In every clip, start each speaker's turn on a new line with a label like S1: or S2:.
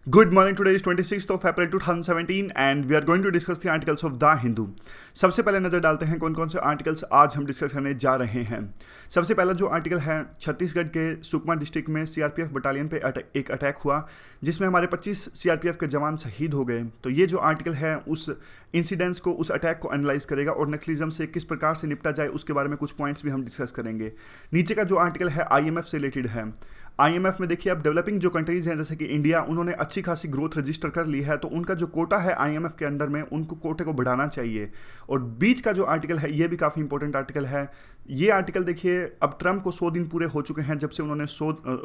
S1: Good morning. Today is 26th of April 2017 and we are going to discuss the articles of The Hindu. सबसे पहले नजर डालते हैं कौन कौन से आर्टिकल्स आज हम डिस्कस करने जा रहे हैं। सबसे पहला जो आर्टिकल है, छत्तीसगढ़ के सुकमा डिस्ट्रिक्ट में सीआरपीएफ बटालियन पे एक अटैक हुआ जिसमें हमारे 25 सीआरपीएफ के जवान शहीद हो गए। तो ये जो आर्टिकल है उस इंसिडेंट्स को, उस अटैक को एनालाइज करेगा और नक्सलिज्म से किस प्रकार से निपटा जाए उसके बारे में कुछ पॉइंट्स भी हम डिस्कस करेंगे। नीचे का जो आर्टिकल है आईएमएफ से रिलेटेड है। आईएमएफ में देखिए, अब डेवलपिंग जो कंट्रीज हैं जैसे कि इंडिया, उन्होंने अच्छी खासी ग्रोथ रजिस्टर कर ली है, तो उनका जो कोटा है आईएमएफ के अंदर में, उनको कोटे को बढ़ाना चाहिए। और बीच का जो आर्टिकल है ये भी काफ़ी इंपॉर्टेंट आर्टिकल है। ये आर्टिकल देखिए, अब ट्रंप को 100 दिन पूरे हो चुके हैं जब से उन्होंने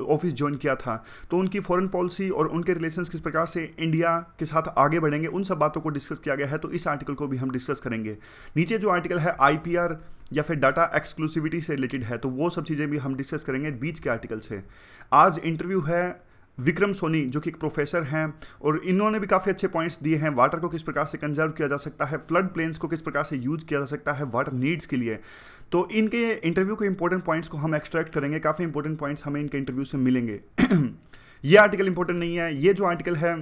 S1: ऑफिस ज्वाइन किया था, तो उनकी फॉरेन पॉलिसी और उनके रिलेशंस किस प्रकार से इंडिया के साथ आगे बढ़ेंगे, उन सब बातों को डिस्कस किया गया है। तो इस आर्टिकल को भी हम डिस्कस करेंगे। नीचे जो आर्टिकल है आईपीआर या फिर डाटा एक्सक्लूसिविटी से रिलेटेड है, तो वो सब चीज़ें भी हम डिस्कस करेंगे बीच के आर्टिकल से। आज इंटरव्यू है विक्रम सोनी जो कि एक प्रोफेसर हैं और इन्होंने भी काफ़ी अच्छे पॉइंट्स दिए हैं। वाटर को किस प्रकार से कंजर्व किया जा सकता है, फ्लड प्लेन्स को किस प्रकार से यूज किया जा सकता है वाटर नीड्स के लिए। तो इनके इंटरव्यू के इंपॉर्टेंट पॉइंट्स को हम एक्सट्रैक्ट करेंगे। काफ़ी इंपॉर्टेंट पॉइंट्स हमें इनके इंटरव्यू से मिलेंगे। ये आर्टिकल इंपॉर्टेंट नहीं है। ये जो आर्टिकल है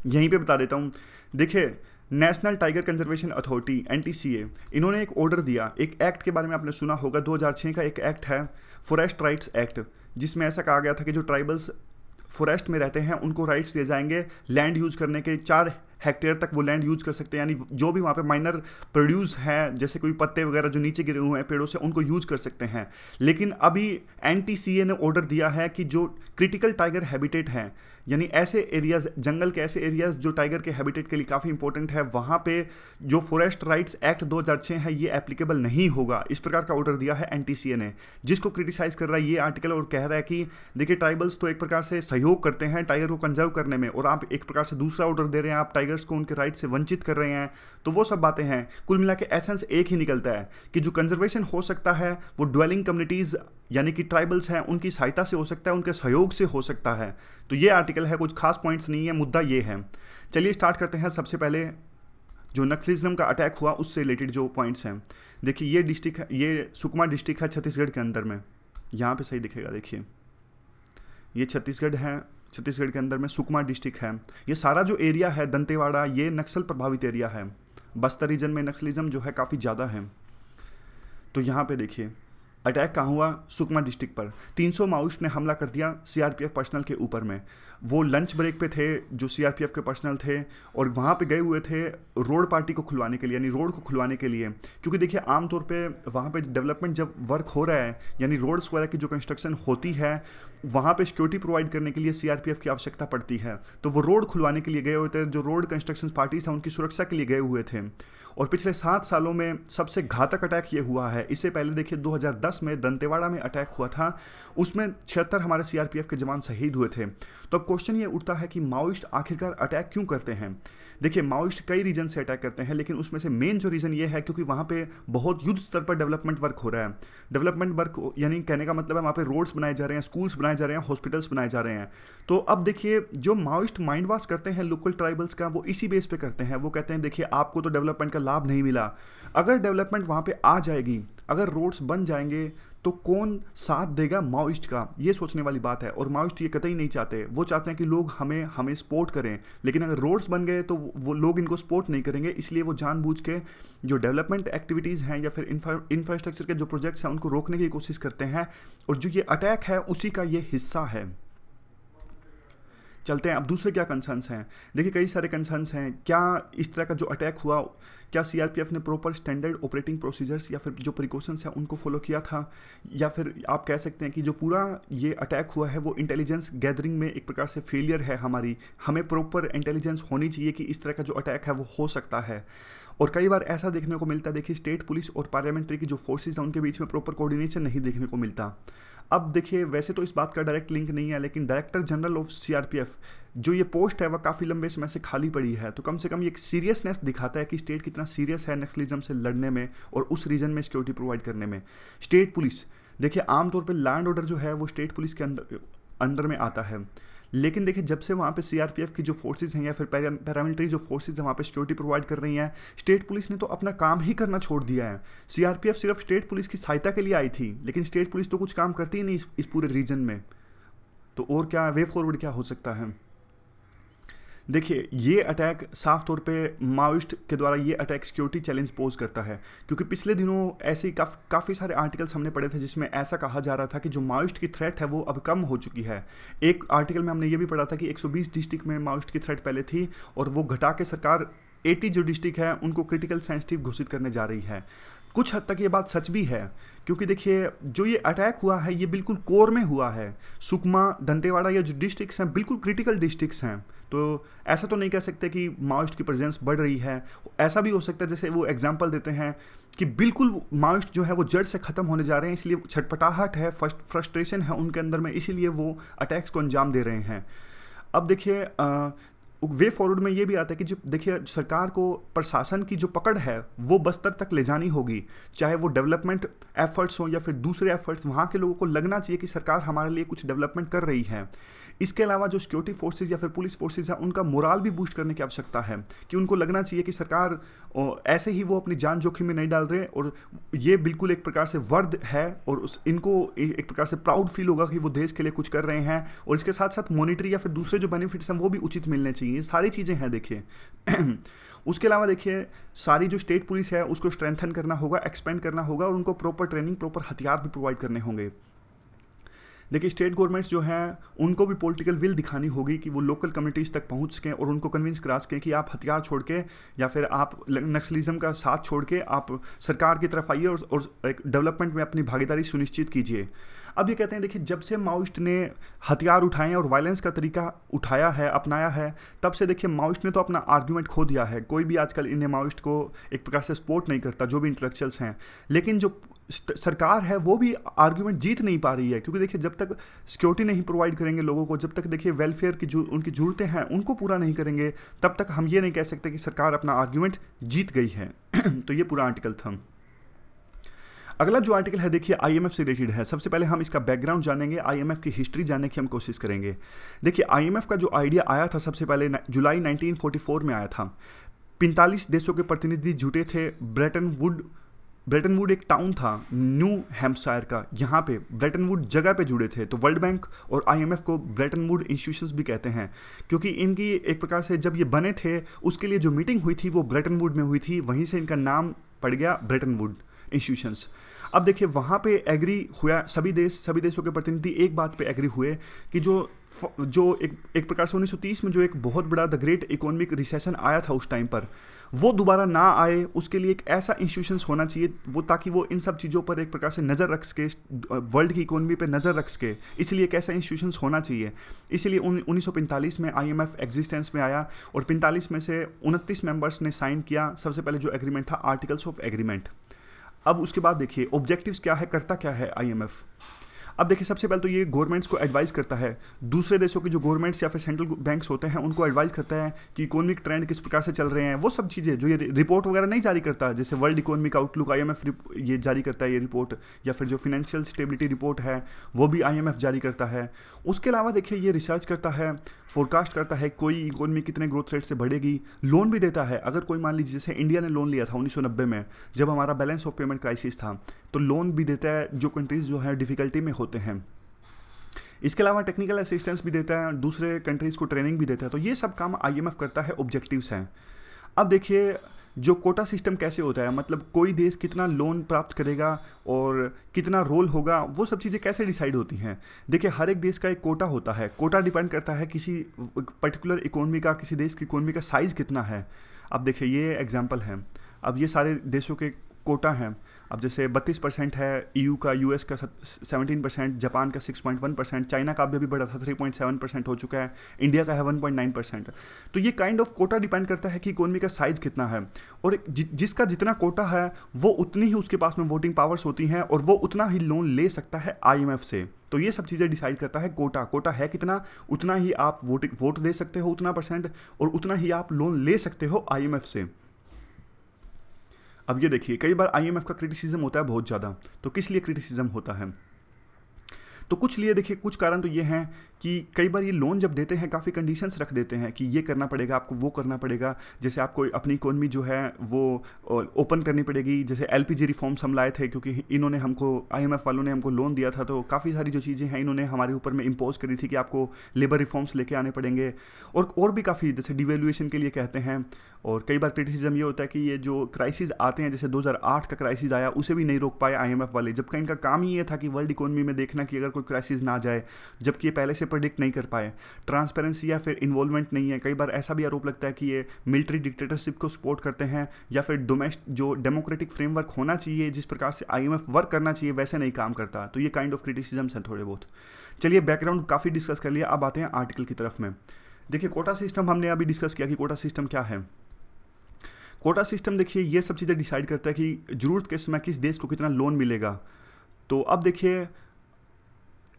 S1: यहीं पे बता देता हूँ। देखिए, national tiger conservation authority NTCA, इन्होंने एक ऑर्डर दिया। एक एक्ट के बारे में आपने सुना होगा, 2006 का एक एक्ट है फॉरेस्ट राइट्स एक्ट, जिसमें ऐसा कहा गया था कि जो ट्राइबल्स फॉरेस्ट में रहते हैं उनको राइट्स दिए जाएंगे लैंड यूज करने के। 4 हेक्टेयर तक वो लैंड यूज कर सकते हैं, यानी जो भी वहाँ पे माइनर प्रोड्यूस है जैसे कोई पत्ते वगैरह जो नीचे गिरे हुए हैं पेड़ों से, उनको यूज कर सकते हैं। लेकिन अभी एनटीसीए ने ऑर्डर दिया है कि जो क्रिटिकल टाइगर हैबिटेट हैं, यानी ऐसे एरियाज, जंगल के ऐसे एरियाज जो टाइगर के हैबिटेट के लिए काफ़ी इंपॉर्टेंट है, वहाँ पे जो फॉरेस्ट राइट्स एक्ट 2006 है ये एप्लीकेबल नहीं होगा। इस प्रकार का ऑर्डर दिया है एनटीसीए ने, जिसको क्रिटिसाइज कर रहा है ये आर्टिकल और कह रहा है कि देखिए, ट्राइबल्स तो एक प्रकार से सहयोग करते हैं टाइगर को कंजर्व करने में, और आप एक प्रकार से दूसरा ऑर्डर दे रहे हैं, आप टाइगर्स को उनके राइट से वंचित कर रहे हैं। तो वो सब बातें हैं। कुल मिला के एसेंस एक ही निकलता है कि जो कंजर्वेशन हो सकता है वो ड्वेलिंग कम्युनिटीज़ यानी कि ट्राइबल्स हैं उनकी सहायता से हो सकता है, उनके सहयोग से हो सकता है। तो ये आर्टिकल है, कुछ खास पॉइंट्स नहीं है, मुद्दा ये है। चलिए स्टार्ट करते हैं। सबसे पहले जो नक्सलिज्म का अटैक हुआ उससे रिलेटेड जो पॉइंट्स हैं। देखिए, ये डिस्ट्रिक्ट है, ये सुकमा डिस्ट्रिक्ट है छत्तीसगढ़ के अंदर में। यहाँ पे सही दिखेगा, देखिए ये छत्तीसगढ़ है, छत्तीसगढ़ के अंदर में सुकमा डिस्ट्रिक्ट है। ये सारा जो एरिया है दंतेवाड़ा, ये नक्सल प्रभावित एरिया है। बस्तर रीजन में नक्सलिज्म जो है काफ़ी ज़्यादा है। तो यहाँ पे देखिए अटैक कहाँ हुआ, सुकमा डिस्ट्रिक्ट पर। 300 माओइस्ट ने हमला कर दिया सीआरपीएफ पर्सनल के ऊपर में। वो लंच ब्रेक पे थे जो सीआरपीएफ के पर्सनल थे, और वहाँ पे गए हुए थे रोड पार्टी को खुलवाने के लिए, यानी रोड को खुलवाने के लिए। क्योंकि देखिए, आमतौर पे वहाँ पे डेवलपमेंट जब वर्क हो रहा है, यानी रोड्स वगैरह की जो कंस्ट्रक्शन होती है, वहाँ पे सिक्योरिटी प्रोवाइड करने के लिए सीआरपीएफ की आवश्यकता पड़ती है। तो वो रोड खुलवाने के लिए गए हुए थे, जो रोड कंस्ट्रक्शन पार्टीज हैं उनकी सुरक्षा के लिए गए हुए थे। और पिछले 7 सालों में सबसे घातक अटैक ये हुआ है। इससे पहले देखिए 2010 में दंतेवाड़ा में अटैक हुआ था, उसमें 76 हमारे सीआरपीएफ के जवान शहीद हुए थे। तो अब क्वेश्चन ये उठता है कि माओइस्ट आखिरकार अटैक क्यों करते हैं। देखिए, माओइस्ट कई रीजन से अटैक करते हैं, लेकिन उसमें से मेन जो रीज़न ये है क्योंकि वहाँ पे बहुत युद्ध स्तर पर डेवलपमेंट वर्क हो रहा है। डेवलपमेंट वर्क यानी कहने का मतलब है वहाँ पे रोड्स बनाए जा रहे हैं, स्कूल्स बनाए जा रहे हैं, हॉस्पिटल्स बनाए जा रहे हैं। तो अब देखिए, जो माओइस्ट माइंड वॉश करते हैं लोकल ट्राइबल्स का, वो इसी बेस पे करते हैं। वो कहते हैं देखिए, आपको तो डेवलपमेंट का लाभ नहीं मिला, अगर डेवलपमेंट वहाँ पे आ जाएगी, अगर रोड्स बन जाएंगे तो कौन साथ देगा माओइस्ट का, ये सोचने वाली बात है। और माओइस्ट ये कतई नहीं चाहते, वो चाहते हैं कि लोग हमें सपोर्ट करें, लेकिन अगर रोड्स बन गए तो वो लोग इनको सपोर्ट नहीं करेंगे। इसलिए वो जानबूझ के जो डेवलपमेंट एक्टिविटीज़ हैं या फिर इंफ्रास्ट्रक्चर के जो प्रोजेक्ट्स हैं उनको रोकने की कोशिश करते हैं, और जो ये अटैक है उसी का ये हिस्सा है। चलते हैं अब दूसरे क्या कंसर्न्स हैं। देखिए, कई सारे कंसर्न्स हैं। क्या इस तरह का जो अटैक हुआ, क्या सीआरपीएफ ने प्रॉपर स्टैंडर्ड ऑपरेटिंग प्रोसीजर्स या फिर जो प्रिकॉशंस हैं उनको फॉलो किया था, या फिर आप कह सकते हैं कि जो पूरा ये अटैक हुआ है वो इंटेलिजेंस गैदरिंग में एक प्रकार से फेलियर है हमारी। हमें प्रॉपर इंटेलिजेंस होनी चाहिए कि इस तरह का जो अटैक है वो हो सकता है। और कई बार ऐसा देखने को मिलता है, देखिए स्टेट पुलिस और पार्लियामेंट्री की जो फोर्सेज हैं उनके बीच में प्रॉपर कोऑर्डिनेशन नहीं देखने को मिलता। अब देखिए, वैसे तो इस बात का डायरेक्ट लिंक नहीं है, लेकिन डायरेक्टर जनरल ऑफ सीआरपीएफ जो ये पोस्ट है वह काफ़ी लंबे समय से खाली पड़ी है। तो कम से कम ये एक सीरियसनेस दिखाता है कि स्टेट कितना सीरियस है नक्सलिज्म से लड़ने में और उस रीजन में सिक्योरिटी प्रोवाइड करने में। स्टेट पुलिस देखिए, आमतौर पर लैंड ऑर्डर जो है वो स्टेट पुलिस के अंदर में आता है, लेकिन देखिए जब से वहाँ पे सीआरपीएफ की जो फोर्सेज हैं या फिर पैरामिलिट्री जो फोर्सेज हैं वहाँ पे सिक्योरिटी प्रोवाइड कर रही हैं, स्टेट पुलिस ने तो अपना काम ही करना छोड़ दिया है। सीआरपीएफ सिर्फ स्टेट पुलिस की सहायता के लिए आई थी, लेकिन स्टेट पुलिस तो कुछ काम करती ही नहीं इस पूरे रीजन में। तो और क्या वे फॉरवर्ड क्या हो सकता है। देखिए, ये अटैक साफ तौर पे माओइस्ट के द्वारा ये अटैक सिक्योरिटी चैलेंज पोज करता है, क्योंकि पिछले दिनों ऐसे ही काफ़ी सारे आर्टिकल्स हमने पढ़े थे जिसमें ऐसा कहा जा रहा था कि जो माओइस्ट की थ्रेट है वो अब कम हो चुकी है। एक आर्टिकल में हमने ये भी पढ़ा था कि 120 डिस्ट्रिक्ट में माओइस्ट की थ्रेट पहले थी और वो घटा के सरकार 80 जो डिस्ट्रिक्ट है उनको क्रिटिकल सेंसिटिव घोषित करने जा रही है। कुछ हद तक ये बात सच भी है, क्योंकि देखिए जो ये अटैक हुआ है ये बिल्कुल कोर में हुआ है। सुकमा, दंतेवाड़ा या जो डिस्ट्रिक्ट्स हैं बिल्कुल क्रिटिकल डिस्ट्रिक्ट्स हैं, तो ऐसा तो नहीं कह सकते कि माओइस्ट की प्रेजेंस बढ़ रही है। ऐसा भी हो सकता है जैसे वो एग्जांपल देते हैं कि बिल्कुल माओइस्ट जो है वो जड़ से ख़त्म होने जा रहे हैं, इसलिए छटपटाहट है, फ्रस्ट्रेशन है उनके अंदर में, इसीलिए वो अटैक्स को अंजाम दे रहे हैं। अब देखिए वे फॉरवर्ड में ये भी आता है कि जो देखिए सरकार को प्रशासन की जो पकड़ है वो बस्तर तक ले जानी होगी, चाहे वो डेवलपमेंट एफर्ट्स हों या फिर दूसरे एफर्ट्स, वहाँ के लोगों को लगना चाहिए कि सरकार हमारे लिए कुछ डेवलपमेंट कर रही है। इसके अलावा जो सिक्योरिटी फोर्सेज या फिर पुलिस फोर्सेज है उनका मोराल भी बूस्ट करने की आवश्यकता है, कि उनको लगना चाहिए कि सरकार ऐसे ही वो अपनी जान जोखिम में नहीं डाल रहे, और ये बिल्कुल एक प्रकार से वर्द है और इनको एक प्रकार से प्राउड फील होगा कि वो देश के लिए कुछ कर रहे हैं, और इसके साथ साथ मॉनिटरी या फिर दूसरे जो बेनिफिट्स हैं वो भी उचित मिलने चाहिए। ये सारी चीज़ें हैं देखिए। उसके अलावा देखिए सारी जो स्टेट पुलिस है उसको स्ट्रेंथन करना होगा, एक्सपेंड करना होगा, और उनको प्रॉपर ट्रेनिंग, प्रॉपर हथियार भी प्रोवाइड करने होंगे। देखिए स्टेट गवर्नमेंट्स जो हैं उनको भी पॉलिटिकल विल दिखानी होगी कि वो लोकल कम्युनिटीज़ तक पहुंच सकें और उनको कन्विंस करा सकें कि आप हथियार छोड़ के या फिर आप नक्सलिज्म का साथ छोड़ के आप सरकार की तरफ आइए और एक डेवलपमेंट में अपनी भागीदारी सुनिश्चित कीजिए। अब ये कहते हैं देखिए जब से माओइस्ट ने हथियार उठाए हैं और वायलेंस का तरीका उठाया है, अपनाया है, तब से देखिए माओइस्ट ने तो अपना आर्ग्यूमेंट खो दिया है। कोई भी आजकल इन्हें माओइस्ट को एक प्रकार से सपोर्ट नहीं करता, जो भी इंटेलेक्चुअल्स हैं। लेकिन जो सरकार है वो भी आर्ग्यूमेंट जीत नहीं पा रही है, क्योंकि देखिए जब तक सिक्योरिटी नहीं प्रोवाइड करेंगे लोगों को, जब तक देखिए वेलफेयर की जो उनकी ज़रूरतें हैं उनको पूरा नहीं करेंगे, तब तक हम ये नहीं कह सकते कि सरकार अपना आर्ग्यूमेंट जीत गई है। तो ये पूरा आर्टिकल था। अगला जो आर्टिकल है देखिए आईएमएफ से रिलेटेड है। सबसे पहले हम इसका बैकग्राउंड जानेंगे, आईएमएफ की हिस्ट्री जानने की हम कोशिश करेंगे। देखिए आईएमएफ का जो आइडिया आया था सबसे पहले जुलाई 1944 में आया था। 45 देशों के प्रतिनिधि जुटे थे। ब्रेटन वुड एक टाउन था न्यू हैम्पशायर का, यहाँ पे ब्रेटन वुड जगह पे जुड़े थे। तो वर्ल्ड बैंक और आईएमएफ को ब्रेटन वुड इंस्टीट्यूशंस भी कहते हैं, क्योंकि इनकी एक प्रकार से जब ये बने थे उसके लिए जो मीटिंग हुई थी वो ब्रेटन वुड में हुई थी, वहीं से इनका नाम पड़ गया ब्रेटन वुड इंस्टीट्यूशंस। अब देखिए वहाँ पे एग्री हुआ, सभी देशों के प्रतिनिधि एक बात पे एग्री हुए कि जो एक प्रकार से 1930 में जो एक बहुत बड़ा द ग्रेट इकोनॉमिक रिसेशन आया था उस टाइम पर, वो दोबारा ना आए, उसके लिए एक ऐसा इंस्टीट्यूशंस होना चाहिए वो, ताकि वो इन सब चीज़ों पर एक प्रकार से नज़र रख सके, वर्ल्ड की इकोनॉमी पे नज़र रख सके। इसलिए एक ऐसा इंस्टीट्यूशंस होना चाहिए। इसलिए 1945 में आईएमएफ एग्जिस्टेंस में आया और 45 में से 29 मेंबर्स ने साइन किया। सबसे पहले जो एग्रीमेंट था आर्टिकल्स ऑफ एग्रीमेंट। अब उसके बाद देखिए ऑब्जेक्टिव्स क्या है, करता क्या है आईएमएफ। अब देखिए सबसे पहले तो ये गवर्नमेंट्स को एडवाइस करता है, दूसरे देशों के जो गवर्नमेंट्स या फिर सेंट्रल बैंक्स होते हैं उनको एडवाइस करता है कि इकोनॉमिक ट्रेंड किस प्रकार से चल रहे हैं, वो सब चीज़ें जो ये रिपोर्ट वगैरह नहीं जारी करता है, जैसे वर्ल्ड इकोनॉमिक आउटलुक आईएमएफ ये जारी करता है ये रिपोर्ट, या फिर जो फिनेंशियल स्टेबिलिटी रिपोर्ट है वो भी आईएमएफ जारी करता है। उसके अलावा देखिए ये रिसर्च करता है, फोरकास्ट करता है कोई इकोनॉमी कितने ग्रोथ रेट से बढ़ेगी, लोन भी देता है। अगर कोई मान लीजिए जैसे इंडिया ने लोन लिया था 1990 में जब हमारा बैलेंस ऑफ पेमेंट क्राइसिस था, तो लोन भी देता है जो कंट्रीज़ जो है डिफ़िकल्टी में होते हैं। इसके अलावा टेक्निकल असिस्टेंस भी देता है, दूसरे कंट्रीज़ को ट्रेनिंग भी देता है। तो ये सब काम आईएमएफ करता है, ऑब्जेक्टिव्स हैं। अब देखिए जो कोटा सिस्टम कैसे होता है, मतलब कोई देश कितना लोन प्राप्त करेगा और कितना रोल होगा, वो सब चीज़ें कैसे डिसाइड होती हैं। देखिए हर एक देश का एक कोटा होता है, कोटा डिपेंड करता है किसी पर्टिकुलर इकोनॉमी का, किसी देश की इकोनॉमी का साइज़ कितना है। अब देखिए ये एग्जांपल है, अब ये सारे देशों के कोटा हैं। अब जैसे 32% है ईयू का, यूएस का 17%, जापान का 6.1%, चाइना का अभी बढ़ा था 3.7% हो चुका है, इंडिया का है 1.9%। तो ये काइंड ऑफ कोटा डिपेंड करता है कि इकोनॉमी का साइज़ कितना है, और जिसका जितना कोटा है वो उतनी ही उसके पास में वोटिंग पावर्स होती हैं और वो उतना ही लोन ले सकता है आईएमएफ से। तो ये सब चीज़ें डिसाइड करता है कोटा है कितना, उतना ही आप वोट दे सकते हो, उतना %, और उतना ही आप लोन ले सकते हो आईएमएफ से। अब ये देखिए कई बार आईएमएफ का क्रिटिसिज्म होता है बहुत ज़्यादा, तो किस लिए क्रिटिसिज्म होता है। तो कुछ लिए देखिए, कुछ कारण तो ये हैं कि कई बार ये लोन जब देते हैं काफ़ी कंडीशंस रख देते हैं कि ये करना पड़ेगा आपको, वो करना पड़ेगा। जैसे आपको अपनी इकोनॉमी जो है वो ओपन करनी पड़ेगी। जैसे एलपीजी रिफॉर्म्स हम लाए थे क्योंकि इन्होंने हमको, आईएमएफ वालों ने हमको लोन दिया था, तो काफ़ी सारी जो चीज़ें हैं इन्होंने हमारे ऊपर में इम्पोज करी थी कि आपको लेबर रिफॉर्म्स लेके आने पड़ेंगे। और भी काफ़ी, जैसे डिवेल्यूएशन के लिए कहते हैं। और कई बार क्रिटिसिज्म ये होता है कि ये जो क्राइसिस आते हैं, जैसे 2008 का क्राइसिस आया, उसे भी नहीं रोक पाए आईएमएफ वाले, जबकि इनका काम ही ये था कि वर्ल्ड इकोनॉमी में देखना कि अगर कोई क्राइसिस ना जाए, जबकि ये पहले से प्रेडिक्ट नहीं कर पाए। ट्रांसपेरेंसी या फिर इन्वॉल्वमेंट नहीं है। कई बार ऐसा भी आरोप लगता है कि ये मिलिट्री डिक्टेटरशिप को सपोर्ट करते हैं, या फिर जो डेमोक्रेटिक फ्रेमवर्क होना चाहिए, जिस प्रकार से आईएमएफ वर्क करना चाहिए, वैसे नहीं काम करता। तो ये काइंड ऑफ क्रिटिसिजम्स हैं थोड़े बहुत। चलिए, बैकग्राउंड काफ़ी डिस्कस कर लिया, अब आते हैं आर्टिकल की तरफ में। देखिए, कोटा सिस्टम हमने अभी डिस्कस किया कि कोटा सिस्टम क्या है। कोटा सिस्टम देखिए ये सब चीज़ें डिसाइड करता है कि ज़रूरत के समय किस देश को कितना लोन मिलेगा। तो अब देखिए,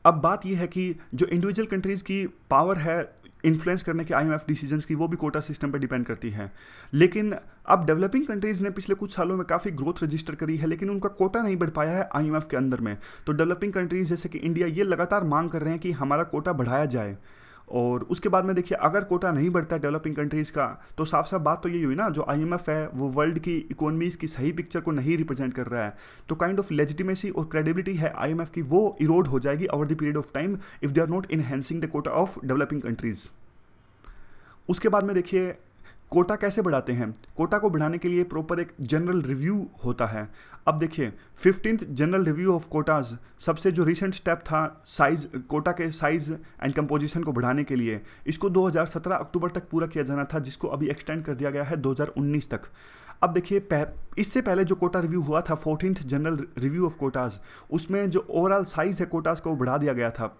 S1: अब बात यह है कि जो इंडिविजुअल कंट्रीज़ की पावर है इन्फ्लुएंस करने के आईएमएफ डिसीजंस की, वो भी कोटा सिस्टम पर डिपेंड करती है। लेकिन अब डेवलपिंग कंट्रीज़ ने पिछले कुछ सालों में काफ़ी ग्रोथ रजिस्टर करी है, लेकिन उनका कोटा नहीं बढ़ पाया है आईएमएफ के अंदर में। तो डेवलपिंग कंट्रीज़ जैसे कि इंडिया, ये लगातार मांग कर रहे हैं कि हमारा कोटा बढ़ाया जाए। और उसके बाद में देखिए, अगर कोटा नहीं बढ़ता है डेवलपिंग कंट्रीज़ का, तो साफ साफ बात तो यही हुई ना, जो आईएमएफ है वो वर्ल्ड की इकोनॉमीज़ की सही पिक्चर को नहीं रिप्रेजेंट कर रहा है। तो काइंड ऑफ लेजिटिमेसी और क्रेडिबिलिटी है आईएमएफ की, वो इरोड हो जाएगी over the period of time if they are not enhancing the quota of developing countries. उसके बाद में देखिए, कोटा कैसे बढ़ाते हैं। कोटा को बढ़ाने के लिए प्रॉपर एक जनरल रिव्यू होता है। अब देखिए, 15th general review of Kota's, सबसे जो रिसेंट स्टेप था साइज, कोटा के साइज एंड कंपोजिशन को बढ़ाने के लिए, इसको 2017 अक्टूबर तक पूरा किया जाना था, जिसको अभी एक्सटेंड कर दिया गया है 2019 तक। अब देखिए, इससे पहले जो कोटा रिव्यू हुआ था 14th general review of Kota's, उसमें जो ओवरऑल साइज है कोटाज को बढ़ा दिया गया था।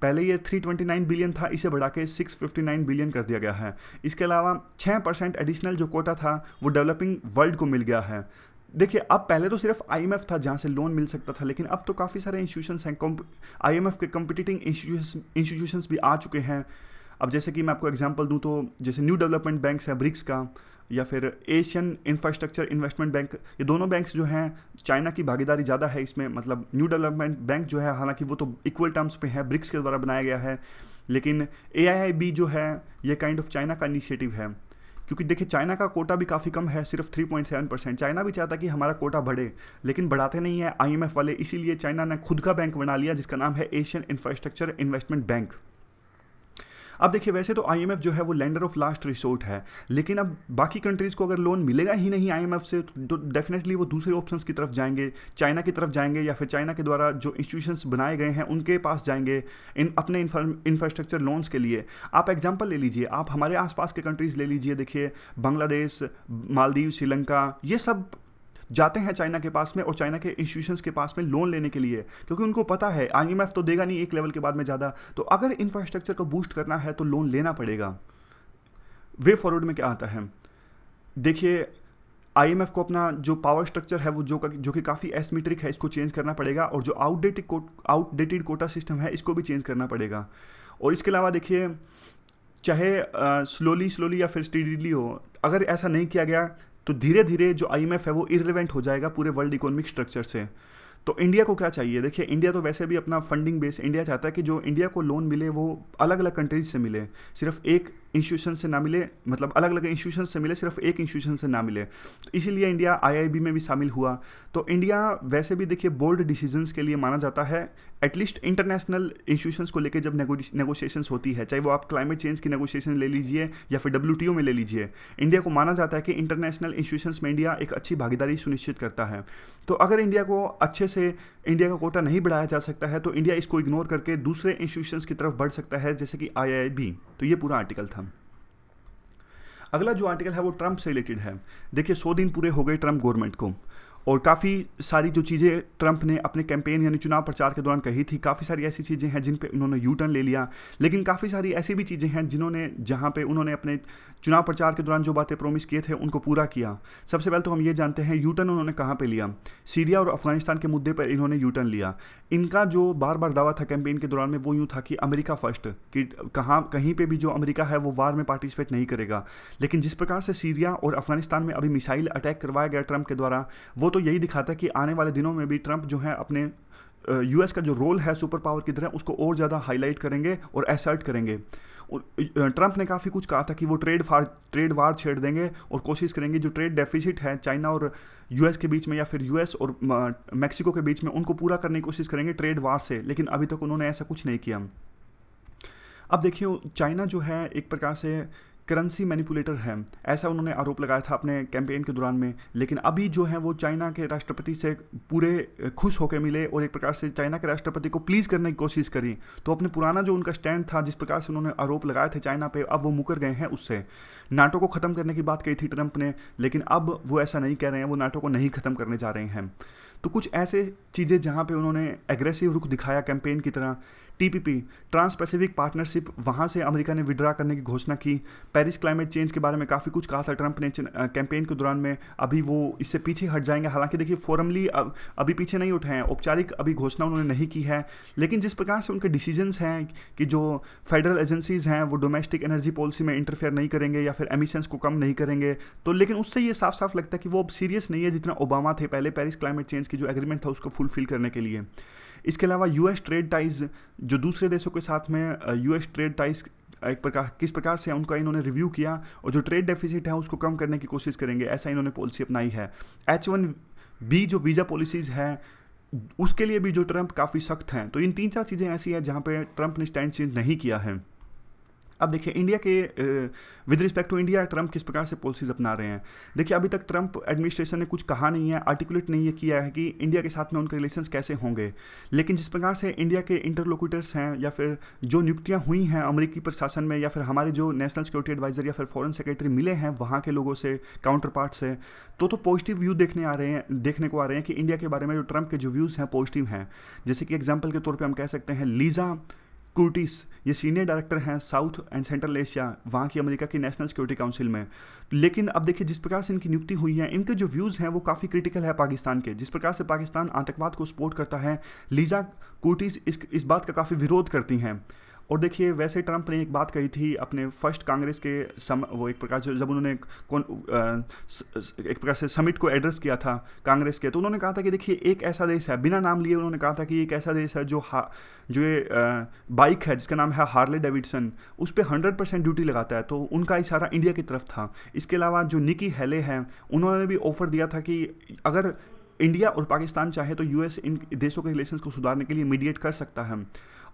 S1: पहले ये 329 बिलियन था, इसे बढ़ा के 659 बिलियन कर दिया गया है। इसके अलावा 6% एडिशनल जो कोटा था वो डेवलपिंग वर्ल्ड को मिल गया है। देखिए, अब पहले तो सिर्फ आईएमएफ था जहाँ से लोन मिल सकता था, लेकिन अब तो काफ़ी सारे इंस्टीट्यूशंस हैं, आईएमएफ के कंपीटिटिंग इंस्टीट्यूशंस भी आ चुके हैं। अब जैसे कि मैं आपको एग्जांपल दूं, तो जैसे न्यू डेवलपमेंट बैंक्स है ब्रिक्स का, या फिर एशियन इंफ्रास्ट्रक्चर इन्वेस्टमेंट बैंक, ये दोनों बैंक्स जो हैं, चाइना की भागीदारी ज़्यादा है इसमें। मतलब न्यू डेवलपमेंट बैंक जो है, हालांकि वो तो इक्वल टर्म्स पे है, ब्रिक्स के द्वारा बनाया गया है, लेकिन AIIB जो है ये काइंड ऑफ चाइना का इनिशिएटिव है। क्योंकि देखिए, चाइना का कोटा भी काफ़ी कम है, सिर्फ 3.7%। चाइना भी चाहता कि हमारा कोटा बढ़े, लेकिन बढ़ाते नहीं है आईएमएफ वाले, इसीलिए चाइना ने खुद का बैंक बना लिया जिसका नाम है एशियन इंफ्रास्ट्रक्चर इन्वेस्टमेंट बैंक। अब देखिए, वैसे तो आईएमएफ जो है वो लेंडर ऑफ लास्ट रिसोर्ट है, लेकिन अब बाकी कंट्रीज़ को अगर लोन मिलेगा ही नहीं आईएमएफ से, तो डेफिनेटली वो दूसरे ऑप्शंस की तरफ जाएंगे, चाइना की तरफ जाएंगे, या फिर चाइना के द्वारा जो इंस्टीट्यूशंस बनाए गए हैं उनके पास जाएंगे अपने इंफ्रास्ट्रक्चर लोन्स के लिए। आप एग्जाम्पल ले लीजिए, आप हमारे आसपास के कंट्रीज़ ले लीजिए, देखिए बांग्लादेश, मालदीव, श्रीलंका, ये सब जाते हैं चाइना के पास में और चाइना के इंस्टीट्यूशंस के पास में लोन लेने के लिए, क्योंकि उनको पता है आईएमएफ तो देगा नहीं एक लेवल के बाद में ज़्यादा, तो अगर इंफ्रास्ट्रक्चर को बूस्ट करना है तो लोन लेना पड़ेगा। वे फॉरवर्ड में क्या आता है, देखिए आईएमएफ को अपना जो पावर स्ट्रक्चर है वो जो कि काफ़ी एसिमेट्रिक है, इसको चेंज करना पड़ेगा, और जो आउटडेटेड कोटा सिस्टम है इसको भी चेंज करना पड़ेगा। और इसके अलावा देखिए, चाहे स्लोली या फिर स्टीडीली हो, अगर ऐसा नहीं किया गया तो धीरे धीरे जो आईएमएफ है वो इररिलेवेंट हो जाएगा पूरे वर्ल्ड इकोनॉमिक स्ट्रक्चर से। तो इंडिया को क्या चाहिए, देखिए इंडिया तो वैसे भी अपना फंडिंग बेस, इंडिया चाहता है कि जो इंडिया को लोन मिले वो अलग अलग कंट्रीज से मिले, सिर्फ एक इंस्टीट्यूशन से ना मिले, मतलब अलग अलग इंस्टीट्यूशन से मिले, सिर्फ एक इंस्टीट्यूशन से ना मिले। तो इसीलिए इंडिया आईआईबी में भी शामिल हुआ। तो इंडिया वैसे भी देखिए बोल्ड डिसीजंस के लिए माना जाता है, एटलीस्ट इंटरनेशनल इंस्टीट्यूशंस को लेकर जब नेगोशिएशंस होती है, चाहे वो आप क्लाइमेट चेंज की नेगोशिएशन ले लीजिए या फिर WTO में ले लीजिए, इंडिया को माना जाता है कि इंटरनेशनल इंस्टीट्यूशंस में इंडिया एक अच्छी भागीदारी सुनिश्चित करता है। तो अगर इंडिया को अच्छे से इंडिया का कोटा नहीं बढ़ाया जा सकता है तो इंडिया इसको इग्नोर करके दूसरे इंस्टीट्यूशंस की तरफ बढ़ सकता है, जैसे कि IIB। तो ये पूरा आर्टिकल था। अगला जो आर्टिकल है वो ट्रंप से रिलेटेड है। देखिए 100 दिन पूरे हो गए ट्रंप गवर्नमेंट को, और काफ़ी सारी जो चीज़ें ट्रंप ने अपने कैंपेन यानी चुनाव प्रचार के दौरान कही थी, काफ़ी सारी ऐसी चीज़ें हैं जिन पे उन्होंने यू टर्न ले लिया, लेकिन काफ़ी सारी ऐसी भी चीज़ें हैं जहाँ पे उन्होंने अपने चुनाव प्रचार के दौरान जो बातें प्रोमिस किए थे उनको पूरा किया। सबसे पहले तो हम ये जानते हैं यू टर्न उन्होंने कहाँ पे लिया। सीरिया और अफगानिस्तान के मुद्दे पर इन्होंने यू टर्न लिया। इनका जो बार बार दावा था कैंपेन के दौरान में वो यूँ था कि अमेरिका फर्स्ट, कि कहीं पे भी जो अमेरिका है वो वार में पार्टिसिपेट नहीं करेगा। लेकिन जिस प्रकार से सीरिया और अफगानिस्तान में अभी मिसाइल अटैक करवाया गया ट्रंप के द्वारा, वो तो तो यही दिखाता है कि आने वाले दिनों में भी ट्रंप जो है अपने यूएस का जो रोल है सुपर पावर की तरह उसको और ज़्यादा हाईलाइट करेंगे और असर्ट करेंगे। ट्रंप ने काफ़ी कुछ कहा था कि वो ट्रेड वार छेड़ देंगे और कोशिश करेंगे जो ट्रेड डेफिसिट है चाइना और यूएस के बीच में या फिर यूएस और मैक्सिको के बीच में उनको पूरा करने की कोशिश करेंगे ट्रेड वार से, लेकिन अभी तक उन्होंने ऐसा कुछ नहीं किया। अब देखिए चाइना जो है एक प्रकार से करेंसी मैनिपुलेटर है, ऐसा उन्होंने आरोप लगाया था अपने कैंपेन के दौरान में, लेकिन अभी जो है वो चाइना के राष्ट्रपति से पूरे खुश होकर मिले और एक प्रकार से चाइना के राष्ट्रपति को प्लीज़ करने की कोशिश करी। तो अपने पुराना जो उनका स्टैंड था, जिस प्रकार से उन्होंने आरोप लगाए थे चाइना पे, अब वो मुकर गए हैं उससे। नाटो को ख़त्म करने की बात कही थी ट्रंप ने, लेकिन अब वो ऐसा नहीं कह रहे हैं, वो नाटो को नहीं ख़त्म करने जा रहे हैं। तो कुछ ऐसे चीज़ें जहाँ पे उन्होंने एग्रेसिव रुख दिखाया कैंपेन की तरह। टीपीपी ट्रांस पैसिफिक पार्टनरशिप, वहाँ से अमेरिका ने विड्रा करने की घोषणा की। पेरिस क्लाइमेट चेंज के बारे में काफ़ी कुछ कहा था ट्रंप ने कैंपेन के दौरान में, अभी वो इससे पीछे हट जाएंगे। हालांकि देखिए फॉर्मली अभी पीछे नहीं उठे हैं, औपचारिक अभी घोषणा उन्होंने नहीं की है, लेकिन जिस प्रकार से उनके डिसीजंस हैं कि जो फेडरल एजेंसीज हैं वो डोमेस्टिक एनर्जी पॉलिसी में इंटरफेयर नहीं करेंगे या फिर एमिशंस को कम नहीं करेंगे, तो लेकिन उससे ये साफ साफ लगता है कि वो अब सीरियस नहीं है जितना ओबामा थे पहले पेरिस क्लाइमेट चेंज की जो एग्रीमेंट था उसको फुलफिल करने के लिए। इसके अलावा यूएस ट्रेड टाइज, जो दूसरे देशों के साथ में यूएस ट्रेड टाइज एक प्रकार किस प्रकार से उनका इन्होंने रिव्यू किया और जो ट्रेड डेफिसिट है उसको कम करने की कोशिश करेंगे, ऐसा इन्होंने पॉलिसी अपनाई है। H1B जो वीज़ा पॉलिसीज़ है उसके लिए भी जो ट्रंप काफ़ी सख्त हैं। तो इन 3-4 चीज़ें ऐसी हैं जहाँ पे ट्रंप ने स्टैंड चेंज नहीं किया है। अब देखिए इंडिया के with respect to India Trump किस प्रकार से पॉलिसीज अपना रहे हैं। देखिए अभी तक ट्रंप एडमिनिस्ट्रेशन ने कुछ कहा नहीं है, आर्टिकुलेट नहीं किया है कि इंडिया के साथ में उनके रिलेशंस कैसे होंगे, लेकिन जिस प्रकार से इंडिया के इंटरलोक्यूटर्स हैं या फिर जो नियुक्तियां हुई हैं अमेरिकी प्रशासन में या फिर हमारे जो नेशनल सिक्योरिटी एडवाइजर या फिर फॉरेन सेक्रेटरी मिले हैं वहाँ के लोगों से, काउंटर पार्ट से, तो पॉजिटिव व्यू देखने को आ रहे हैं कि इंडिया के बारे में जो ट्रंप के जो व्यूज़ हैं पॉजिटिव हैं। जैसे कि एग्जाम्पल के तौर पर हम कह सकते हैं लीजा कुर्टिस, ये सीनियर डायरेक्टर हैं साउथ एंड सेंट्रल एशिया वहाँ की अमेरिका की नेशनल सिक्योरिटी काउंसिल में। लेकिन अब देखिए जिस प्रकार से इनकी नियुक्ति हुई है, इनके जो व्यूज़ हैं वो काफ़ी क्रिटिकल है पाकिस्तान के। जिस प्रकार से पाकिस्तान आतंकवाद को सपोर्ट करता है, लीजा कुर्टिस इस बात का काफ़ी विरोध करती हैं। और देखिए वैसे ट्रंप ने एक बात कही थी अपने फर्स्ट कांग्रेस के वो एक प्रकार से जब उन्होंने एक प्रकार से समिट को एड्रेस किया था कांग्रेस के, तो उन्होंने कहा था कि देखिए एक ऐसा देश है, बिना नाम लिए उन्होंने कहा था कि एक ऐसा देश है जो ये बाइक है जिसका नाम है हार्ले डेविडसन, उस पर 100% ड्यूटी लगाता है। तो उनका इशारा इंडिया की तरफ था। इसके अलावा जो निकी हेले हैं उन्होंने भी ऑफर दिया था कि अगर इंडिया और पाकिस्तान चाहे तो यूएस इन देशों के रिलेशंस को सुधारने के लिए मीडिएट कर सकता है।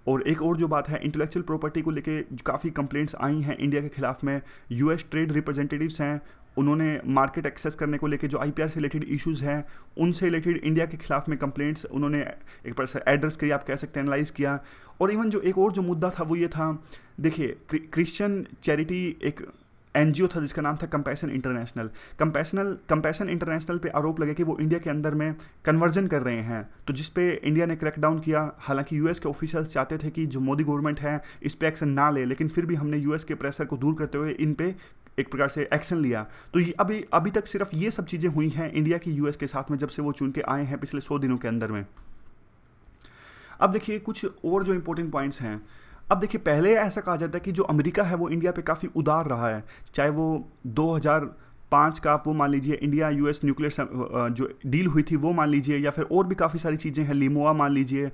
S1: और एक और जो बात है, इंटेलेक्चुअल प्रॉपर्टी को लेके काफ़ी कंप्लेंट्स आई हैं इंडिया के खिलाफ में। यूएस ट्रेड रिप्रेजेंटेटिव्स हैं, उन्होंने मार्केट एक्सेस करने को लेके जो आईपीआर से रिलेटेड इश्यूज़ हैं उनसे रिलेटेड इंडिया के खिलाफ में कंप्लेंट्स उन्होंने एक बार से एड्रेस करी, आप कह सकते हैं एनालाइज़ किया। और इवन जो एक और जो मुद्दा था वो ये था, देखिए क्रिश्चियन चैरिटी एक एनजीओ था जिसका नाम था कंपैशन इंटरनेशनल पे आरोप लगे कि वो इंडिया के अंदर में कन्वर्जन कर रहे हैं, तो जिस पे इंडिया ने क्रैकडाउन किया। हालांकि यूएस के ऑफिशियल्स चाहते थे कि जो मोदी गवर्नमेंट है इस पे एक्शन ना ले, लेकिन फिर भी हमने यूएस के प्रेशर को दूर करते हुए इन पे एक प्रकार से एक्शन लिया। तो ये अभी तक सिर्फ ये सब चीज़ें हुई हैं इंडिया की यूएस के साथ में जब से वो चुन के आए हैं पिछले 100 दिनों के अंदर में। अब देखिए कुछ और जो इंपॉर्टेंट पॉइंट्स हैं। अब देखिए पहले ऐसा कहा जाता है कि जो अमेरिका है वो इंडिया पे काफ़ी उदार रहा है, चाहे वो 2005 का वो मान लीजिए इंडिया यूएस न्यूक्लियर जो डील हुई थी वो मान लीजिए, या फिर और भी काफ़ी सारी चीज़ें हैं, लिमोआ मान लीजिए।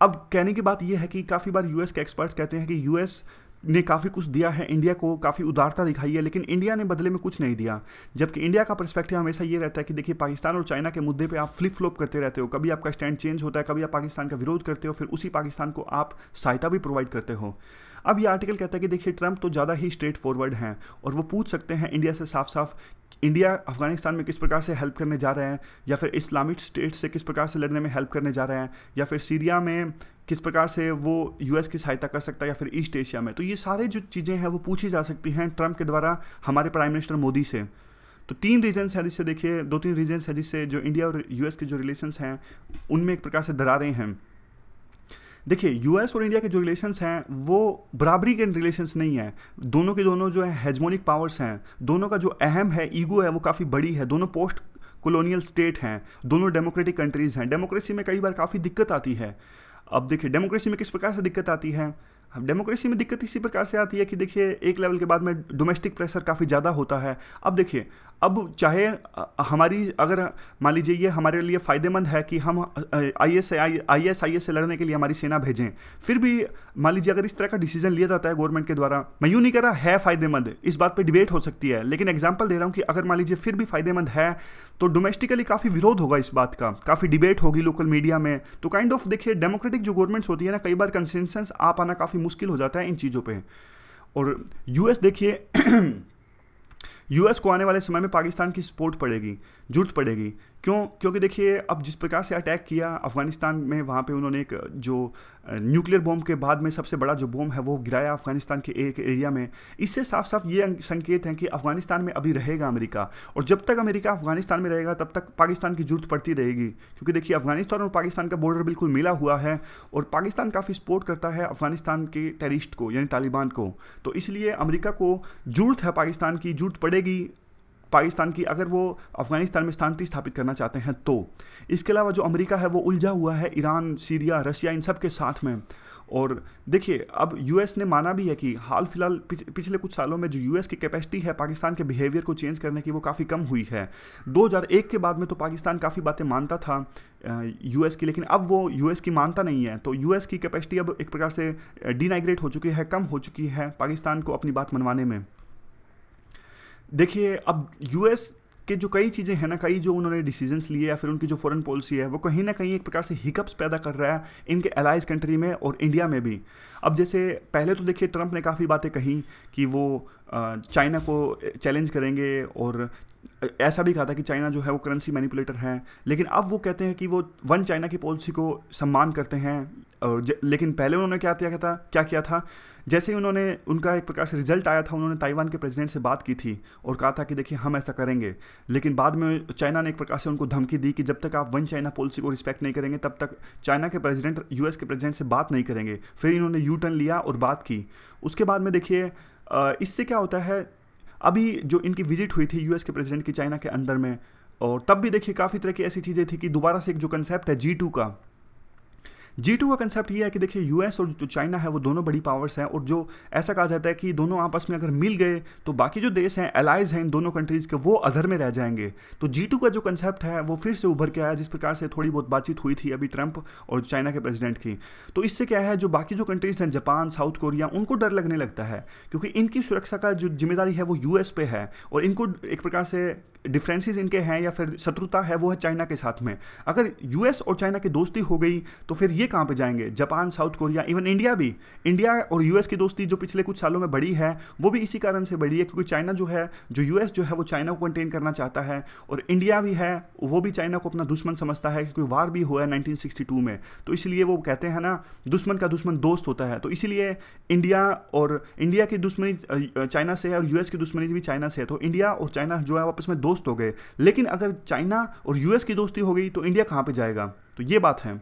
S1: अब कहने की बात यह है कि काफ़ी बार यूएस के एक्सपर्ट्स कहते हैं कि यूएस ने काफ़ी कुछ दिया है इंडिया को, काफ़ी उदारता दिखाई है, लेकिन इंडिया ने बदले में कुछ नहीं दिया। जबकि इंडिया का पर्सपेक्टिव हमेशा ये रहता है कि देखिए पाकिस्तान और चाइना के मुद्दे पे आप फ्लिप फ्लॉप करते रहते हो, कभी आपका स्टैंड चेंज होता है, कभी आप पाकिस्तान का विरोध करते हो, फिर उसी पाकिस्तान को आप सहायता भी प्रोवाइड करते हो। अब ये आर्टिकल कहता है कि देखिए ट्रंप तो ज़्यादा ही स्ट्रेट फॉरवर्ड हैं और वो पूछ सकते हैं इंडिया से साफ साफ, इंडिया अफगानिस्तान में किस प्रकार से हेल्प करने जा रहे हैं, या फिर इस्लामिक स्टेट से किस प्रकार से लड़ने में हेल्प करने जा रहे हैं, या फिर सीरिया में किस प्रकार से वो यूएस की सहायता कर सकता है, या फिर ईस्ट एशिया में। तो ये सारे जो चीज़ें हैं वो पूछी जा सकती हैं ट्रंप के द्वारा हमारे प्राइम मिनिस्टर मोदी से। तो 3 रीजन्स हैं जिससे देखिए 2-3 रीजन्स हैं जिससे जो इंडिया और यूएस के जो रिलेशंस हैं उनमें एक प्रकार से दरारें हैं। देखिए यूएस और इंडिया के जो रिलेशंस हैं वो बराबरी के रिलेशंस नहीं है, दोनों के दोनों जो है हेजमोनिक पावर्स हैं, दोनों का जो अहम है ईगो है वो काफ़ी बड़ी है, दोनों पोस्ट कॉलोनियल स्टेट हैं, दोनों डेमोक्रेटिक कंट्रीज़ हैं। डेमोक्रेसी में कई बार काफ़ी दिक्कत आती है। अब देखिए डेमोक्रेसी में किस प्रकार से दिक्कत आती है, अब डेमोक्रेसी में दिक्कत इसी प्रकार से आती है कि देखिए एक लेवल के बाद में डोमेस्टिक प्रेशर काफ़ी ज़्यादा होता है। अब देखिए अब चाहे हमारी, अगर मान लीजिए ये हमारे लिए फ़ायदेमंद है कि हम IS से लड़ने के लिए हमारी सेना भेजें, फिर भी मान लीजिए अगर इस तरह का डिसीजन लिया जाता है गवर्नमेंट के द्वारा, मैं यूँ नहीं कह रहा है फ़ायदेमंद, इस बात पे डिबेट हो सकती है, लेकिन एग्जांपल दे रहा हूँ कि अगर मान लीजिए फिर भी फ़ायदेमंद है तो डोमेस्टिकली काफ़ी विरोध होगा इस बात का, काफ़ी डिबेट होगी लोकल मीडिया में। तो काइंड ऑफ देखिए डेमोक्रेटिक जो गवर्नमेंट्स होती है ना, कई बार कंसेंसस आ पाना काफ़ी मुश्किल हो जाता है इन चीज़ों पर। और यूएस देखिए यूएस को आने वाले समय में पाकिस्तान की सपोर्ट पड़ेगी, जरूरत पड़ेगी। क्यों? क्योंकि देखिए अब जिस प्रकार से अटैक किया अफगानिस्तान में, वहाँ पे उन्होंने एक जो न्यूक्लियर बॉम्ब के बाद में सबसे बड़ा जो बॉम्ब है वो गिराया अफगानिस्तान के एक एरिया में। इससे साफ साफ ये संकेत हैं कि अफगानिस्तान में अभी रहेगा अमेरिका, और जब तक अमेरिका अफगानिस्तान में रहेगा तब तक पाकिस्तान की जरूरत पड़ती रहेगी। क्योंकि देखिए अफगानिस्तान और पाकिस्तान का बॉर्डर बिल्कुल मिला हुआ है, और पाकिस्तान काफ़ी सपोर्ट करता है अफगानिस्तान के टेररिस्ट को, यानी तालिबान को। तो इसलिए अमेरिका को जरूरत है, पाकिस्तान की जरूरत पड़ेगी पाकिस्तान की, अगर वो अफगानिस्तान में शांति स्थापित करना चाहते हैं तो। इसके अलावा जो अमेरिका है वो उलझा हुआ है ईरान, सीरिया, रशिया, इन सब के साथ में। और देखिए अब यूएस ने माना भी है कि हाल फिलहाल पिछले कुछ सालों में जो यूएस की कैपेसिटी है पाकिस्तान के बिहेवियर को चेंज करने की, वो काफ़ी कम हुई है। 2001 के बाद में तो पाकिस्तान काफ़ी बातें मानता था यूएस की, लेकिन अब वो यूएस की मानता नहीं है। तो यूएस की कैपेसिटी अब एक प्रकार से डिनाइग्रेट हो चुकी है, कम हो चुकी है पाकिस्तान को अपनी बात मनवाने में। देखिए अब यूएस के जो कई चीज़ें हैं ना, कई जो उन्होंने डिसीजंस लिए या फिर उनकी जो फॉरेन पॉलिसी है, वो कहीं ना कहीं एक प्रकार से हिकअप्स पैदा कर रहा है इनके एलाइज कंट्री में और इंडिया में भी। अब जैसे पहले तो देखिए ट्रंप ने काफ़ी बातें कही कि वो चाइना को चैलेंज करेंगे, और ऐसा भी कहा था कि चाइना जो है वो करेंसी मैनिपुलेटर है। लेकिन अब वो कहते हैं कि वो वन चाइना की पॉलिसी को सम्मान करते हैं। लेकिन पहले उन्होंने क्या किया था, जैसे ही उन्होंने, उनका एक प्रकार से रिजल्ट आया था, उन्होंने ताइवान के प्रेसिडेंट से बात की थी और कहा था कि देखिए हम ऐसा करेंगे। लेकिन बाद में चाइना ने एक प्रकार से उनको धमकी दी कि जब तक आप वन चाइना पॉलिसी को रिस्पेक्ट नहीं करेंगे तब तक चाइना के प्रेसिडेंट यूएस के प्रेसिडेंट से बात नहीं करेंगे। फिर इन्होंने यू टर्न लिया और बात की। उसके बाद में देखिए इससे क्या होता है, अभी जो इनकी विजिट हुई थी यूएस के प्रेसिडेंट की चाइना के अंदर में, और तब भी देखिए काफ़ी तरह की ऐसी चीज़ें थी कि दोबारा से एक जो कंसेप्ट है G2 का कंसेप्ट ये है कि देखिए यूएस और जो चाइना है वो दोनों बड़ी पावर्स हैं, और जो ऐसा कहा जाता है कि दोनों आपस में अगर मिल गए तो बाकी जो देश हैं, एलाइज हैं इन दोनों कंट्रीज़ के, वो अधर में रह जाएंगे। तो G2 का जो कंसेप्ट है वो फिर से उभर के आया, जिस प्रकार से थोड़ी बहुत बातचीत हुई थी अभी ट्रंप और चाइना के प्रेसिडेंट की। तो इससे क्या है, जो बाकी जो कंट्रीज़ हैं, जापान, साउथ कोरिया, उनको डर लगने लगता है, क्योंकि इनकी सुरक्षा का जो जिम्मेदारी है वो यूएस पे है, और इनको एक प्रकार से डिफरेंसेस इनके हैं या फिर शत्रुता है वो है चाइना के साथ में। अगर यूएस और चाइना की दोस्ती हो गई तो फिर ये कहाँ पे जाएंगे, Japan, south Korea, even India भी। इंडिया और यूएस की दोस्ती जो पिछले कुछ सालों में बढ़ी है वो भी इसी कारण से बढ़ी है, क्योंकि चाइना जो है, जो यूएस जो है वो चाइना को कंटेन करना चाहता है, और इंडिया भी है वो भी चाइना को अपना दुश्मन समझता है, क्योंकि वार भी हुआ है 1962 में। तो इसलिए वो कहते हैं ना, दुश्मन का दुश्मन दोस्त होता है। तो इसीलिए इंडिया की दुश्मनी चाइना से है और यूएस की दुश्मनी भी चाइना से है। तो इंडिया और चाइना जो है आपस में दोस्त हो गए। लेकिन अगर चाइना और यूएस की दोस्ती हो गई तो इंडिया कहाँ पे जाएगा, तो ये बात है।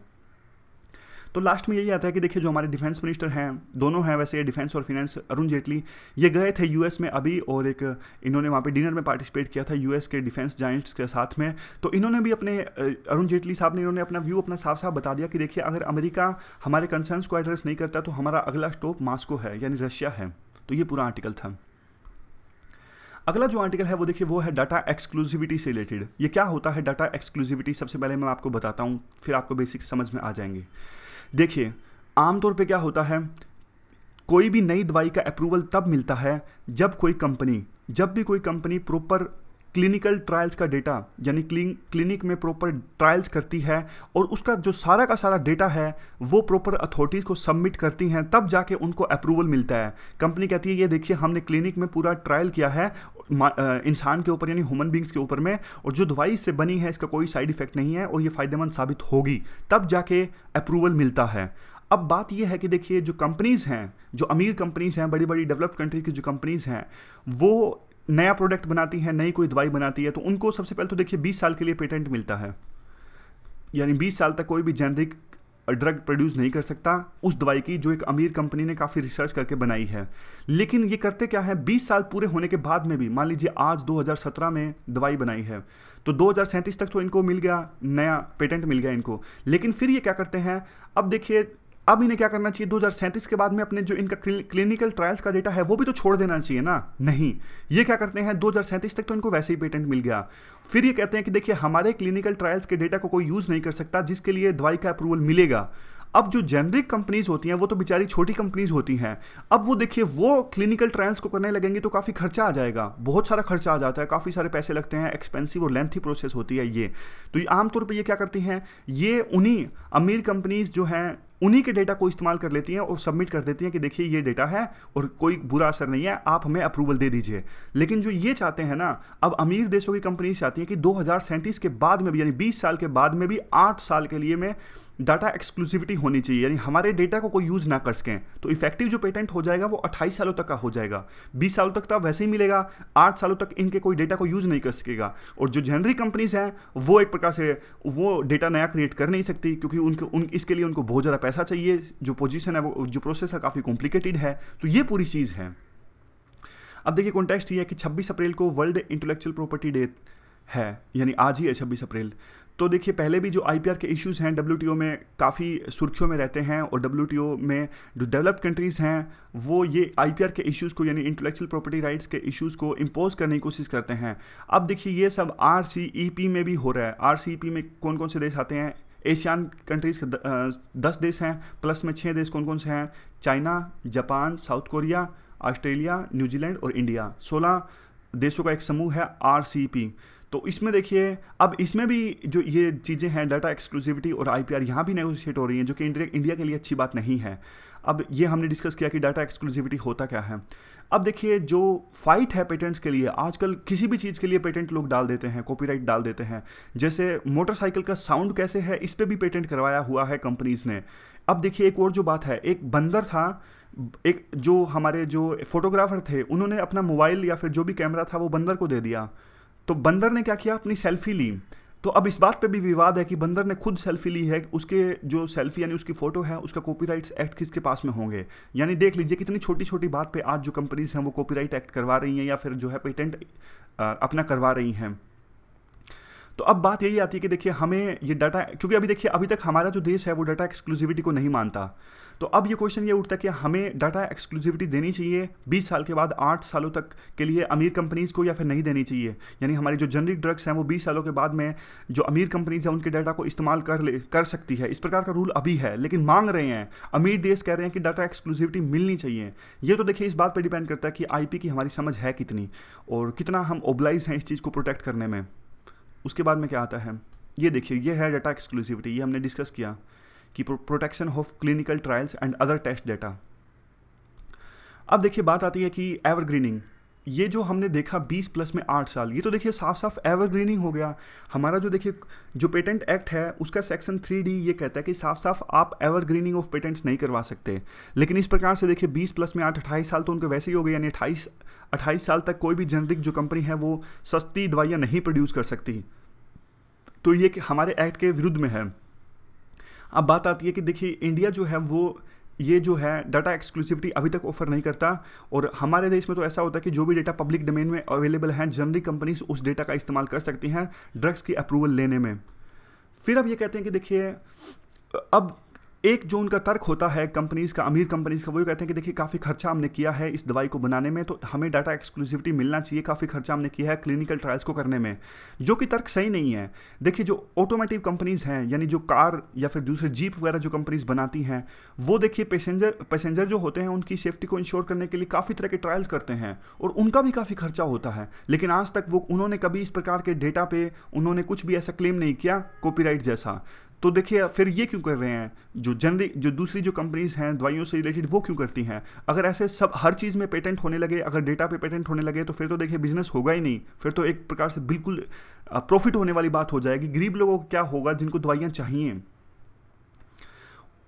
S1: तो लास्ट में यही आता है कि देखिए जो हमारे डिफेंस मिनिस्टर हैं, दोनों हैं वैसे, डिफेंस और फिनेंस, अरुण जेटली, ये गए थे यूएस में अभी, और एक इन्होंने वहाँ पे डिनर में पार्टिसिपेट किया था यूएस के डिफेंस जायंट्स के साथ में। तो इन्होंने भी अपने, अरुण जेटली साहब ने, इन्होंने अपना व्यू अपना साफ साफ बता दिया कि देखिए अगर अमेरिका हमारे कंसर्न्स को एड्रेस नहीं करता तो हमारा अगला स्टॉप मॉस्को है, यानी रशिया है। तो ये पूरा आर्टिकल था। अगला जो आर्टिकल है वो देखिए वो है डाटा एक्सक्लूसिविटी से रिलेटेड। ये क्या होता है डाटा एक्सक्लूसिविटी, सबसे पहले मैं आपको बताता हूँ, फिर आपको बेसिक्स समझ में आ जाएंगे। देखिए आमतौर पे क्या होता है, कोई भी नई दवाई का अप्रूवल तब मिलता है जब भी कोई कंपनी प्रॉपर क्लिनिकल ट्रायल्स का डेटा, यानी क्लिनिक में प्रॉपर ट्रायल्स करती है और उसका जो सारा का सारा डेटा है वो प्रॉपर अथॉरिटीज़ को सबमिट करती हैं, तब जाके उनको अप्रूवल मिलता है। कंपनी कहती है ये देखिए हमने क्लिनिक में पूरा ट्रायल किया है इंसान के ऊपर, यानी ह्यूमन बींग्स के ऊपर में, और जो दवाई इससे बनी है इसका कोई साइड इफेक्ट नहीं है और ये फ़ायदेमंद साबित होगी, तब जाके अप्रूवल मिलता है। अब बात यह है कि देखिए जो कंपनीज़ हैं, जो अमीर कंपनीज़ हैं, बड़ी बड़ी डेवलप्ड कंट्री की जो कंपनीज़ हैं, वो नया प्रोडक्ट बनाती हैं, नई कोई दवाई बनाती है, तो उनको सबसे पहले तो देखिए 20 साल के लिए पेटेंट मिलता है, यानी 20 साल तक कोई भी जेनरिक ड्रग प्रोड्यूस नहीं कर सकता उस दवाई की जो एक अमीर कंपनी ने काफ़ी रिसर्च करके बनाई है। लेकिन ये करते क्या है, 20 साल पूरे होने के बाद में भी, मान लीजिए आज 2017 में दवाई बनाई है तो 2037 तक तो इनको मिल गया, नया पेटेंट मिल गया इनको। लेकिन फिर ये क्या करते हैं, अब देखिए अब इन्हें क्या करना चाहिए, 2037 के बाद में अपने जो इनका क्लिनिकल ट्रायल्स का डेटा है वो भी तो छोड़ देना चाहिए ना। नहीं, ये क्या करते हैं, 2037 तक तो इनको वैसे ही पेटेंट मिल गया। फिर ये कहते हैं कि देखिए हमारे क्लिनिकल ट्रायल्स के डेटा को कोई यूज़ नहीं कर सकता जिसके लिए दवाई का अप्रूवल मिलेगा। अब जो जेनरिक कंपनीज होती हैं वो तो बेचारी छोटी कंपनीज होती हैं, अब वो देखिए वो क्लिनिकल ट्रायल्स को करने लगेंगी तो काफ़ी खर्चा आ जाएगा, बहुत सारा खर्चा आ जाता है, काफ़ी सारे पैसे लगते हैं, एक्सपेंसिव और लेंथी प्रोसेस होती है ये। तो ये आमतौर पे ये क्या करती हैं, ये उन्हीं अमीर कंपनीज जो हैं उन्हीं के डेटा को इस्तेमाल कर लेती हैं और सबमिट कर देती हैं कि देखिए ये डेटा है और कोई बुरा असर नहीं है, आप हमें अप्रूवल दे दीजिए। लेकिन जो ये चाहते हैं ना, अब अमीर देशों की कंपनीज चाहती हैं कि 2037 के बाद में भी, यानी 20 साल के बाद में भी 8 साल के लिए में डाटा एक्सक्लूसिविटी होनी चाहिए, यानी हमारे डेटा को कोई यूज़ ना कर सकें। तो इफेक्टिव जो पेटेंट हो जाएगा वो 28 सालों तक का हो जाएगा, 20 सालों तक तो वैसे ही मिलेगा, 8 सालों तक इनके कोई डेटा को यूज़ नहीं कर सकेगा। और जो जेनरिक कंपनीज हैं वो एक प्रकार से वो डेटा नया क्रिएट कर नहीं सकती, क्योंकि इसके लिए उनको बहुत ज़्यादा पैसा चाहिए, जो पोजीशन है वो, जो प्रोसेस है काफ़ी कॉम्प्लिकेटेड है। तो ये पूरी चीज़ है। अब देखिए कॉन्टेक्स्ट ये है कि 26 अप्रैल को वर्ल्ड इंटेलेक्चुअल प्रॉपर्टी डे है, यानी आज ही है 26 अप्रैल। तो देखिए पहले भी जो आईपीआर के इश्यूज़ हैं डब्ल्यूटीओ में काफ़ी सुर्खियों में रहते हैं, और डब्ल्यूटीओ में जो डेवलप्ड कंट्रीज़ हैं वो ये आईपीआर के इश्यूज़ को, यानी इंटेलेक्चुअल प्रॉपर्टी राइट्स के इश्यूज़ को इम्पोज करने की कोशिश करते हैं। अब देखिए ये सब आरसीईपी में भी हो रहा है। आरसीईपी में कौन कौन से देश आते हैं, एशियान कंट्रीज़ के 10 देश हैं, प्लस में 6 देश कौन कौन से हैं, China, Japan, south Korea, Australia, New Zealand और इंडिया। 16 देशों का एक समूह है आरसीईपी। तो इसमें देखिए अब इसमें भी जो ये चीज़ें हैं, डाटा एक्सक्लूसिविटी और आईपीआर यहाँ भी नेगोशिएट हो रही हैं, जो कि इंडिया के लिए अच्छी बात नहीं है। अब ये हमने डिस्कस किया कि डाटा एक्सक्लूसिविटी होता क्या है। अब देखिए जो फाइट है पेटेंट्स के लिए, आजकल किसी भी चीज़ के लिए पेटेंट लोग डाल देते हैं, कॉपीराइट डाल देते हैं। जैसे मोटरसाइकिल का साउंड कैसे है, इस पर भी पेटेंट करवाया हुआ है कंपनीज़ ने। अब देखिए एक और जो बात है, एक बंदर था, एक जो हमारे जो फोटोग्राफर थे उन्होंने अपना मोबाइल या फिर जो भी कैमरा था वो बंदर को दे दिया, तो बंदर ने क्या किया, अपनी सेल्फी ली। तो अब इस बात पे भी विवाद है कि बंदर ने खुद सेल्फी ली है, उसके जो सेल्फी यानी उसकी फ़ोटो है उसका कॉपीराइट्स एक्ट किसके पास में होंगे। यानी देख लीजिए कितनी छोटी छोटी बात पे आज जो कंपनीज हैं वो कॉपीराइट एक्ट करवा रही हैं या फिर जो है पेटेंट अपना करवा रही हैं। तो अब बात यही आती है कि देखिए हमें ये डाटा, क्योंकि अभी देखिए अभी तक हमारा जो देश है वो डाटा एक्सक्लूसिविटी को नहीं मानता, तो अब ये क्वेश्चन ये उठता है कि हमें डाटा एक्सक्लूसिविटी देनी चाहिए 20 साल के बाद 8 सालों तक के लिए अमीर कंपनीज़ को, या फिर नहीं देनी चाहिए। यानी हमारी जो जेनरिक ड्रग्स हैं वो 20 सालों के बाद में जो अमीर कंपनीज़ हैं उनके डाटा को इस्तेमाल कर सकती है। इस प्रकार का रूल अभी है, लेकिन मांग रहे हैं अमीर देश, कह रहे हैं कि डाटा एक्सक्लूसिविटी मिलनी चाहिए। ये तो देखिए इस बात पर डिपेंड करता है कि आईपी की हमारी समझ है कितनी और कितना हम ओब्लाइज हैं इस चीज़ को प्रोटेक्ट करने में। उसके बाद में क्या आता है, ये देखिए ये है डाटा एक्सक्लूसिविटी। ये हमने डिस्कस किया कि protection of clinical trials and other test data. अब देखिए बात आती है कि एवरग्रीनिंग, ये जो हमने देखा 20 प्लस में 8 साल, ये तो देखिए साफ साफ एवरग्रीनिंग हो गया हमारा। जो देखिए जो पेटेंट एक्ट है उसका सेक्शन 3D ये कहता है कि साफ साफ आप एवरग्रीनिंग ऑफ पेटेंट्स नहीं करवा सकते। लेकिन इस प्रकार से देखिए 20 प्लस में 8 28 साल तो उनके वैसे ही हो गए, यानी 28 साल तक कोई भी जेनरिक जो कंपनी है वो सस्ती दवाइयाँ नहीं प्रोड्यूस कर सकती। तो ये हमारे एक्ट के विरुद्ध में है। अब बात आती है कि देखिए इंडिया जो है वो ये जो है डाटा एक्सक्लूसिविटी अभी तक ऑफर नहीं करता, और हमारे देश में तो ऐसा होता है कि जो भी डेटा पब्लिक डोमेन में अवेलेबल है जनरली कंपनीज उस डेटा का इस्तेमाल कर सकती हैं ड्रग्स की अप्रूवल लेने में। फिर अब ये कहते हैं कि देखिए अब एक जो उनका तर्क होता है कंपनीज़ का, अमीर कंपनीज़ का, वो कहते हैं कि देखिए काफ़ी खर्चा हमने किया है इस दवाई को बनाने में, तो हमें डाटा एक्सक्लूसिविटी मिलना चाहिए, काफ़ी खर्चा हमने किया है क्लिनिकल ट्रायल्स को करने में, जो कि तर्क सही नहीं है। देखिए जो ऑटोमेटिव कंपनीज़ हैं, यानी जो कार या फिर दूसरे जीप वगैरह जो कंपनीज़ बनाती हैं, वो देखिए पैसेंजर जो होते हैं उनकी सेफ्टी को इंश्योर करने के लिए काफ़ी तरह के ट्रायल्स करते हैं और उनका भी काफ़ी खर्चा होता है। लेकिन आज तक उन्होंने कभी इस प्रकार के डेटा पे उन्होंने कुछ भी ऐसा क्लेम नहीं किया कॉपीराइट जैसा। तो देखिए फिर ये क्यों कर रहे हैं, जो दूसरी जो कंपनीज हैं दवाइयों से रिलेटेड वो क्यों करती हैं। अगर ऐसे सब हर चीज़ में पेटेंट होने लगे, अगर डेटा पे पेटेंट होने लगे, तो फिर तो देखिए बिजनेस होगा ही नहीं, फिर तो एक प्रकार से बिल्कुल प्रॉफिट होने वाली बात हो जाएगी। गरीब लोगों को क्या होगा जिनको दवाइयाँ चाहिए।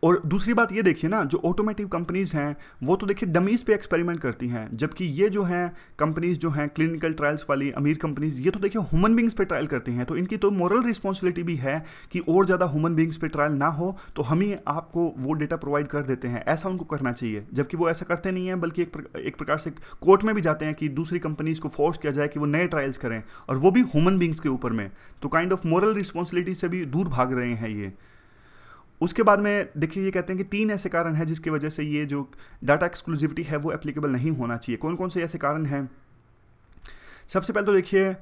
S1: और दूसरी बात ये देखिए ना, जो ऑटोमेटिव कंपनीज़ हैं वो तो देखिए डमीज़ पे एक्सपेरिमेंट करती हैं, जबकि ये जो हैं कंपनीज़ जो हैं क्लिनिकल ट्रायल्स वाली अमीर कंपनीज़, ये तो देखिए ह्यूमन बींग्स पे ट्रायल करती हैं। तो इनकी तो मॉरल रिस्पॉन्सिबिलिटी भी है कि और ज़्यादा ह्यूमन बींग्स पे ट्रायल ना हो, तो हम ही आपको वो डेटा प्रोवाइड कर देते हैं, ऐसा उनको करना चाहिए। जबकि वो ऐसा करते नहीं हैं, बल्कि एक प्रकार से कोर्ट में भी जाते हैं कि दूसरी कंपनीज़ को फोर्स किया जाए कि वो नए ट्रायल्स करें, और वो भी ह्यूमन बींग्स के ऊपर में। तो काइंड ऑफ मॉरल रिस्पॉन्सिबिलिटी से भी दूर भाग रहे हैं ये। उसके बाद में देखिए ये कहते हैं कि 3 ऐसे कारण हैं जिसकी वजह से ये जो डाटा एक्सक्लूसिविटी है वो एप्लीकेबल नहीं होना चाहिए। कौन कौन से ऐसे कारण हैं? सबसे पहले तो देखिए,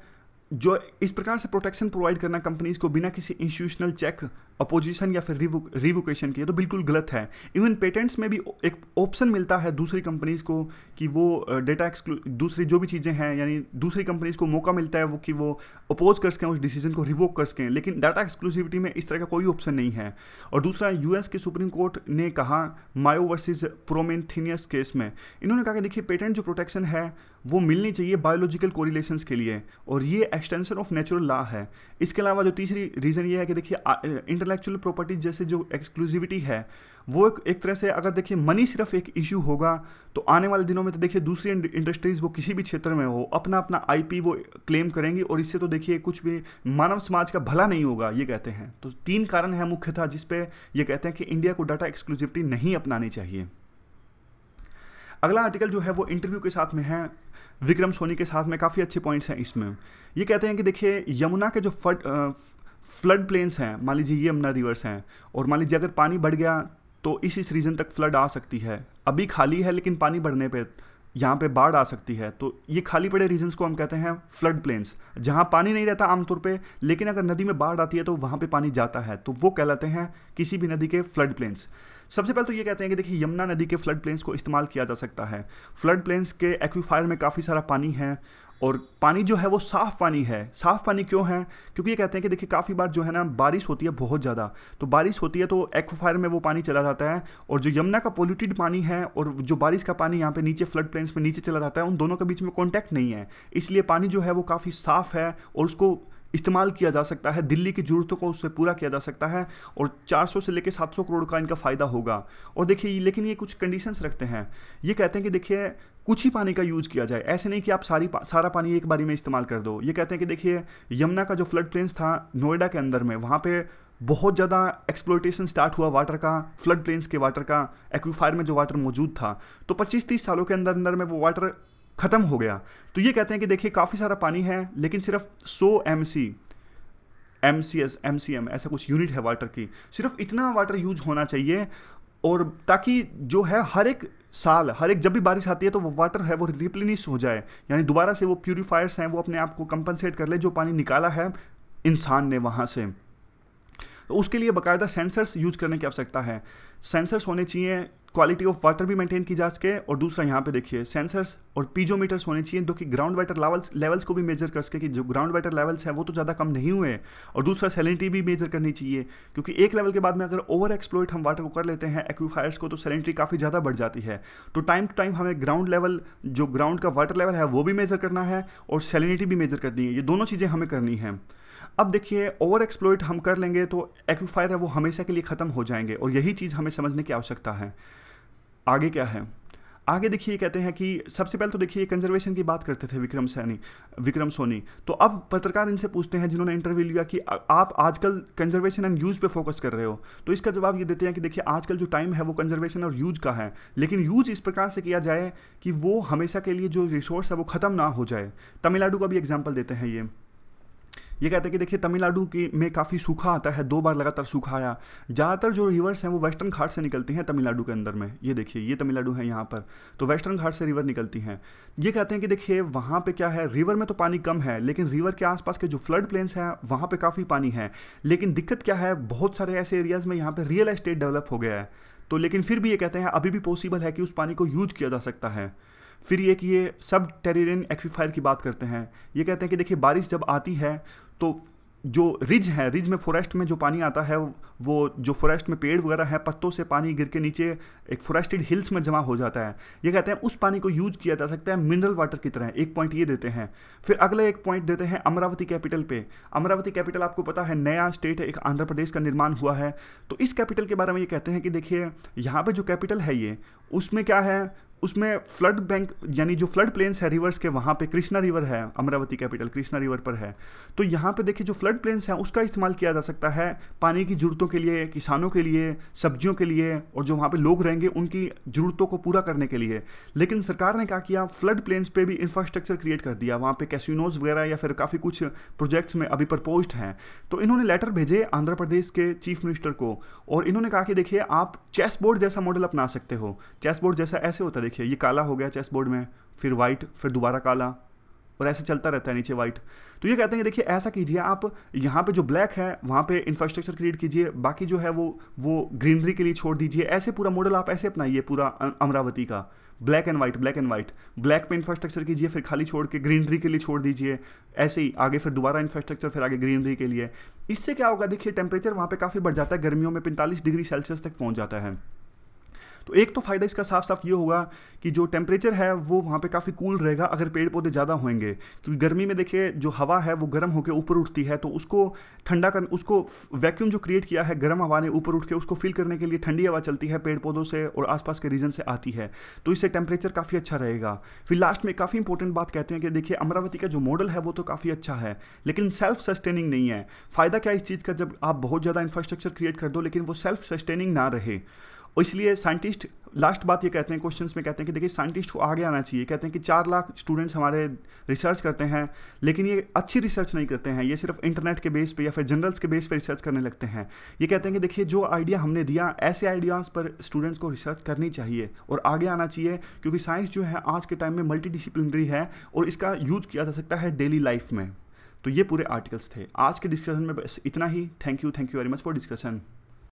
S1: जो इस प्रकार से प्रोटेक्शन प्रोवाइड करना कंपनीज को बिना किसी इंस्टीट्यूशनल चेक, अपोजिशन या फिर रिवोकेशन के, तो बिल्कुल गलत है। इवन पेटेंट्स में भी एक ऑप्शन मिलता है दूसरी कंपनीज को कि वो डेटा दूसरी जो भी चीज़ें हैं, यानी दूसरी कंपनीज को मौका मिलता है वो कि वो अपोज कर सकें, उस डिसीजन को रिवोक कर सकें, लेकिन डाटा एक्सक्लूसिविटी में इस तरह का कोई ऑप्शन नहीं है। और दूसरा, यूएस के सुप्रीम कोर्ट ने कहा मायो वर्सेस प्रोमेथेनियस केस में, इन्होंने कहा कि देखिए पेटेंट जो प्रोटेक्शन है वो मिलनी चाहिए बायोलॉजिकल कोरिलेशंस के लिए, और ये एक्सटेंशन ऑफ नेचुरल लॉ है। इसके अलावा जो तीसरी रीज़न ये है कि देखिए इंटेलेक्चुअल प्रॉपर्टी जैसे जो एक्सक्लूसिविटी है वो एक तरह से, अगर देखिए मनी सिर्फ एक इशू होगा तो आने वाले दिनों में तो देखिए दूसरी इंडस्ट्रीज़ वो किसी भी क्षेत्र में हो अपना अपना आईपी वो क्लेम करेंगी, और इससे तो देखिए कुछ भी मानव समाज का भला नहीं होगा, ये कहते हैं। तो 3 कारण हैं मुख्यतः जिसपे ये कहते हैं कि इंडिया को डाटा एक्सक्लूसिविटी नहीं अपनानी चाहिए। अगला आर्टिकल जो है वो इंटरव्यू के साथ में है, विक्रम सोनी के साथ में, काफ़ी अच्छे पॉइंट्स हैं इसमें। ये कहते हैं कि देखिए यमुना के जो फ्लड प्लेन्स हैं, मान लीजिए ये यमुना रिवर्स हैं, और मान लीजिए अगर पानी बढ़ गया तो इस रीजन तक फ्लड आ सकती है। अभी खाली है लेकिन पानी बढ़ने पे यहाँ पे बाढ़ आ सकती है। तो ये खाली पड़े रीजन्स को हम कहते हैं फ्लड प्लेन्स, जहाँ पानी नहीं रहता आमतौर पे, लेकिन अगर नदी में बाढ़ आती है तो वहाँ पे पानी जाता है, तो वो कहलाते हैं किसी भी नदी के फ्लड प्लेन्स। सबसे पहले तो ये कहते हैं कि देखिए यमुना नदी के फ्लड प्लेन्स को इस्तेमाल किया जा सकता है। फ्लड प्लेन्स के एक्वीफायर में काफ़ी सारा पानी है, और पानी जो है वो साफ़ पानी है। साफ़ पानी क्यों है? क्योंकि ये कहते हैं कि देखिए काफ़ी बार जो है ना बारिश होती है बहुत ज़्यादा, तो बारिश होती है तो एक्वाफायर में वो पानी चला जाता है, और जो यमुना का पोल्यूटेड पानी है और जो बारिश का पानी यहाँ पे नीचे फ्लड प्लेन्स में नीचे चला जाता है, उन दोनों के बीच में कॉन्टैक्ट नहीं है, इसलिए पानी जो है वो काफ़ी साफ़ है और उसको इस्तेमाल किया जा सकता है, दिल्ली की ज़रूरतों को उससे पूरा किया जा सकता है, और 400 से लेकर 700 करोड़ का इनका फ़ायदा होगा। और देखिए लेकिन ये कुछ कंडीशंस रखते हैं। ये कहते हैं कि देखिए कुछ ही पानी का यूज़ किया जाए, ऐसे नहीं कि आप सारा पानी एक बारी में इस्तेमाल कर दो। ये कहते हैं कि देखिए यमुना का जो फ्लड प्लेन्स था नोएडा के अंदर में, वहाँ पे बहुत ज़्यादा एक्सप्लोइटेशन स्टार्ट हुआ वाटर का, फ्लड प्लेन्स के वाटर का, एक्वीफायर में जो वाटर मौजूद था, तो 25-30 सालों के अंदर अंदर में वो वाटर ख़त्म हो गया। तो ये कहते हैं कि देखिए काफ़ी सारा पानी है लेकिन सिर्फ 100 MCM ऐसा कुछ यूनिट है वाटर की, सिर्फ इतना वाटर यूज होना चाहिए, और ताकि जो है हर एक साल जब भी बारिश आती है तो वो वाटर है वो रिप्लेनिश हो जाए, यानी दोबारा से वो प्यूरीफायर्स हैं वो अपने आप को कंपनसेट कर ले जो पानी निकाला है इंसान ने वहाँ से। तो उसके लिए बाकायदा सेंसर्स यूज करने की आवश्यकता है। सेंसर्स होने चाहिए, क्वालिटी ऑफ वाटर भी मेंटेन की जा सके, और दूसरा यहाँ पे देखिए सेंसर्स और पीजोमीटर्स होने चाहिए जो कि ग्राउंड वाटर लेवल्स को भी मेजर कर सके कि जो ग्राउंड वाटर लेवल्स हैं वो तो ज़्यादा कम नहीं हुए, और दूसरा सैलिनिटी भी मेजर करनी चाहिए, क्योंकि एक लेवल के बाद में अगर ओवर एक्सप्लॉइट हम वाटर को कर लेते हैं एक्वीफायर्स को, तो सैलिनिटी काफ़ी ज़्यादा बढ़ जाती है। तो टाइम टू टाइम हमें ग्राउंड लेवल, जो ग्राउंड का वाटर लेवल है वो भी मेजर करना है, और सैलिनिटी भी मेजर करनी है। ये दोनों चीज़ें हमें करनी है। अब देखिए ओवर एक्सप्लॉइट हम कर लेंगे तो एक्वीफायर है वो हमेशा के लिए ख़त्म हो जाएंगे, और यही चीज़ हमें समझने की आवश्यकता है। आगे क्या है? आगे देखिए कहते हैं कि सबसे पहले तो देखिए कंजर्वेशन की बात करते थे विक्रम सोनी। तो अब पत्रकार इनसे पूछते हैं जिन्होंने इंटरव्यू लिया कि आप आजकल कंजर्वेशन एंड यूज पे फोकस कर रहे हो, तो इसका जवाब ये देते हैं कि देखिए आजकल जो टाइम है वो कंजर्वेशन और यूज का है, लेकिन यूज इस प्रकार से किया जाए कि वो हमेशा के लिए जो रिसोर्स है वो ख़त्म ना हो जाए। तमिलनाडु का भी एग्जाम्पल देते हैं। ये कहते हैं कि देखिए तमिलनाडु की में काफ़ी सूखा आता है, 2 बार लगातार सूखा आया। ज़्यादातर जो रिवर्स हैं वो वेस्टर्न घाट से निकलती हैं तमिलनाडु के अंदर में। ये देखिए ये तमिलनाडु है यहाँ पर, तो वेस्टर्न घाट से रिवर निकलती हैं। ये कहते हैं कि देखिए वहाँ पे क्या है, रिवर में तो पानी कम है, लेकिन रिवर के आसपास के जो फ्लड प्लेन्स हैं वहाँ पे काफ़ी पानी है। लेकिन दिक्कत क्या है, बहुत सारे ऐसे एरियाज़ में यहाँ पे रियल एस्टेट डेवलप हो गया है, तो लेकिन फिर भी ये कहते हैं अभी भी पॉसिबल है कि उस पानी को यूज किया जा सकता है। फिर ये कि ये सब टेरेनियन एक्वीफायर की बात करते हैं। ये कहते हैं कि देखिए बारिश जब आती है तो जो रिज है, रिज में फॉरेस्ट में जो पानी आता है वो जो फॉरेस्ट में पेड़ वगैरह है पत्तों से पानी गिर के नीचे एक फॉरेस्टेड हिल्स में जमा हो जाता है। ये कहते हैं उस पानी को यूज किया जा सकता है मिनरल वाटर की तरह। एक पॉइंट ये देते हैं। फिर अगले एक पॉइंट देते हैं अमरावती कैपिटल पे। अमरावती कैपिटल आपको पता है नया स्टेट है, एक आंध्र प्रदेश का निर्माण हुआ है। तो इस कैपिटल के बारे में ये कहते हैं कि देखिए यहाँ पे जो कैपिटल है ये उसमें क्या है, उसमें फ्लड बैंक यानी जो फ्लड प्लेन्स है रिवर्स के, वहाँ पे कृष्णा रिवर है, अमरावती कैपिटल कृष्णा रिवर पर है। तो यहाँ पे देखिए जो फ्लड प्लेन्स हैं उसका इस्तेमाल किया जा सकता है पानी की ज़रूरतों के लिए, किसानों के लिए, सब्जियों के लिए, और जो वहाँ पे लोग रहेंगे उनकी ज़रूरतों को पूरा करने के लिए। लेकिन सरकार ने क्या किया, फ्लड प्लेन्स पे भी इंफ्रास्ट्रक्चर क्रिएट कर दिया, वहाँ पे कैसीनोज वगैरह या फिर काफ़ी कुछ प्रोजेक्ट्स में अभी प्रपोज्ड हैं। तो इन्होंने लेटर भेजे आंध्र प्रदेश के चीफ मिनिस्टर को, और इन्होंने कहा कि देखिए आप चेस बोर्ड जैसा मॉडल अपना सकते हो। चेस बोर्ड जैसा ऐसे होता है, देखिए ये काला हो गया चेस बोर्ड में, फिर वाइट, फिर दोबारा काला, और ऐसे चलता रहता है नीचे वाइट। तो ये कहते हैं कि देखिए ऐसा कीजिए, आप यहाँ पे जो ब्लैक है वहाँ पे इंफ्रास्ट्रक्चर क्रिएट कीजिए, बाकी जो है वो ग्रीनरी के लिए छोड़ दीजिए। ऐसे पूरा मॉडल आप ऐसे अपनाइए पूरा अमरावती का, black and white, black and white, black पे इंफ्रास्ट्रक्चर कीजिए, फिर खाली छोड़ के ग्रीनरी के लिए छोड़ दीजिए, ऐसे ही आगे फिर दोबारा इंफ्रास्ट्रक्चर, फिर आगे ग्रीनरी के लिए। इससे क्या होगा, देखिए टेम्परेचर वहाँ पे काफ़ी बढ़ जाता है, गर्मियों में 45 डिग्री सेल्सियस तक पहुँच जाता है। तो एक तो फ़ायदा इसका साफ साफ ये होगा कि जो टेम्परेचर है वो वहाँ पे काफ़ी कूल रहेगा अगर पेड़ पौधे ज़्यादा होंगे, क्योंकि गर्मी में देखिए जो हवा है वो गर्म होकर ऊपर उठती है, तो उसको ठंडा कर, उसको वैक्यूम जो क्रिएट किया है गर्म हवा ने ऊपर उठ के, उसको फिल करने के लिए ठंडी हवा चलती है पेड़ पौधों से और आसपास के रीजन से आती है, तो इससे टेम्परेचर काफ़ी अच्छा रहेगा। फिर लास्ट में काफ़ी इंपॉर्टेंट बात कहते हैं कि देखिए अमरावती का जो मॉडल है वो तो काफ़ी अच्छा है, लेकिन सेल्फ सस्टेनिंग नहीं है। फ़ायदा क्या इस चीज़ का, जब आप बहुत ज़्यादा इंफ्रास्ट्रक्चर क्रिएट कर दो लेकिन वो सेल्फ सस्टेनिंग ना रहे। और इसलिए साइंटिस्ट लास्ट बात ये कहते हैं, क्वेश्चंस में कहते हैं कि देखिए साइंटिस्ट को आगे आना चाहिए। कहते हैं कि 4 लाख स्टूडेंट्स हमारे रिसर्च करते हैं, लेकिन ये अच्छी रिसर्च नहीं करते हैं, ये सिर्फ इंटरनेट के बेस पे या फिर जनरल्स के बेस पे रिसर्च करने लगते हैं। ये कहते हैं कि देखिए जो आइडिया हमने दिया, ऐसे आइडियाज़ पर स्टूडेंट्स को रिसर्च करनी चाहिए और आगे आना चाहिए, क्योंकि साइंस जो है आज के टाइम में मल्टी डिसिप्लिनरी है और इसका यूज़ किया जा सकता है डेली लाइफ में। तो ये पूरे आर्टिकल्स थे। आज के डिस्कशन में बस इतना ही। Thank you very much for discussion.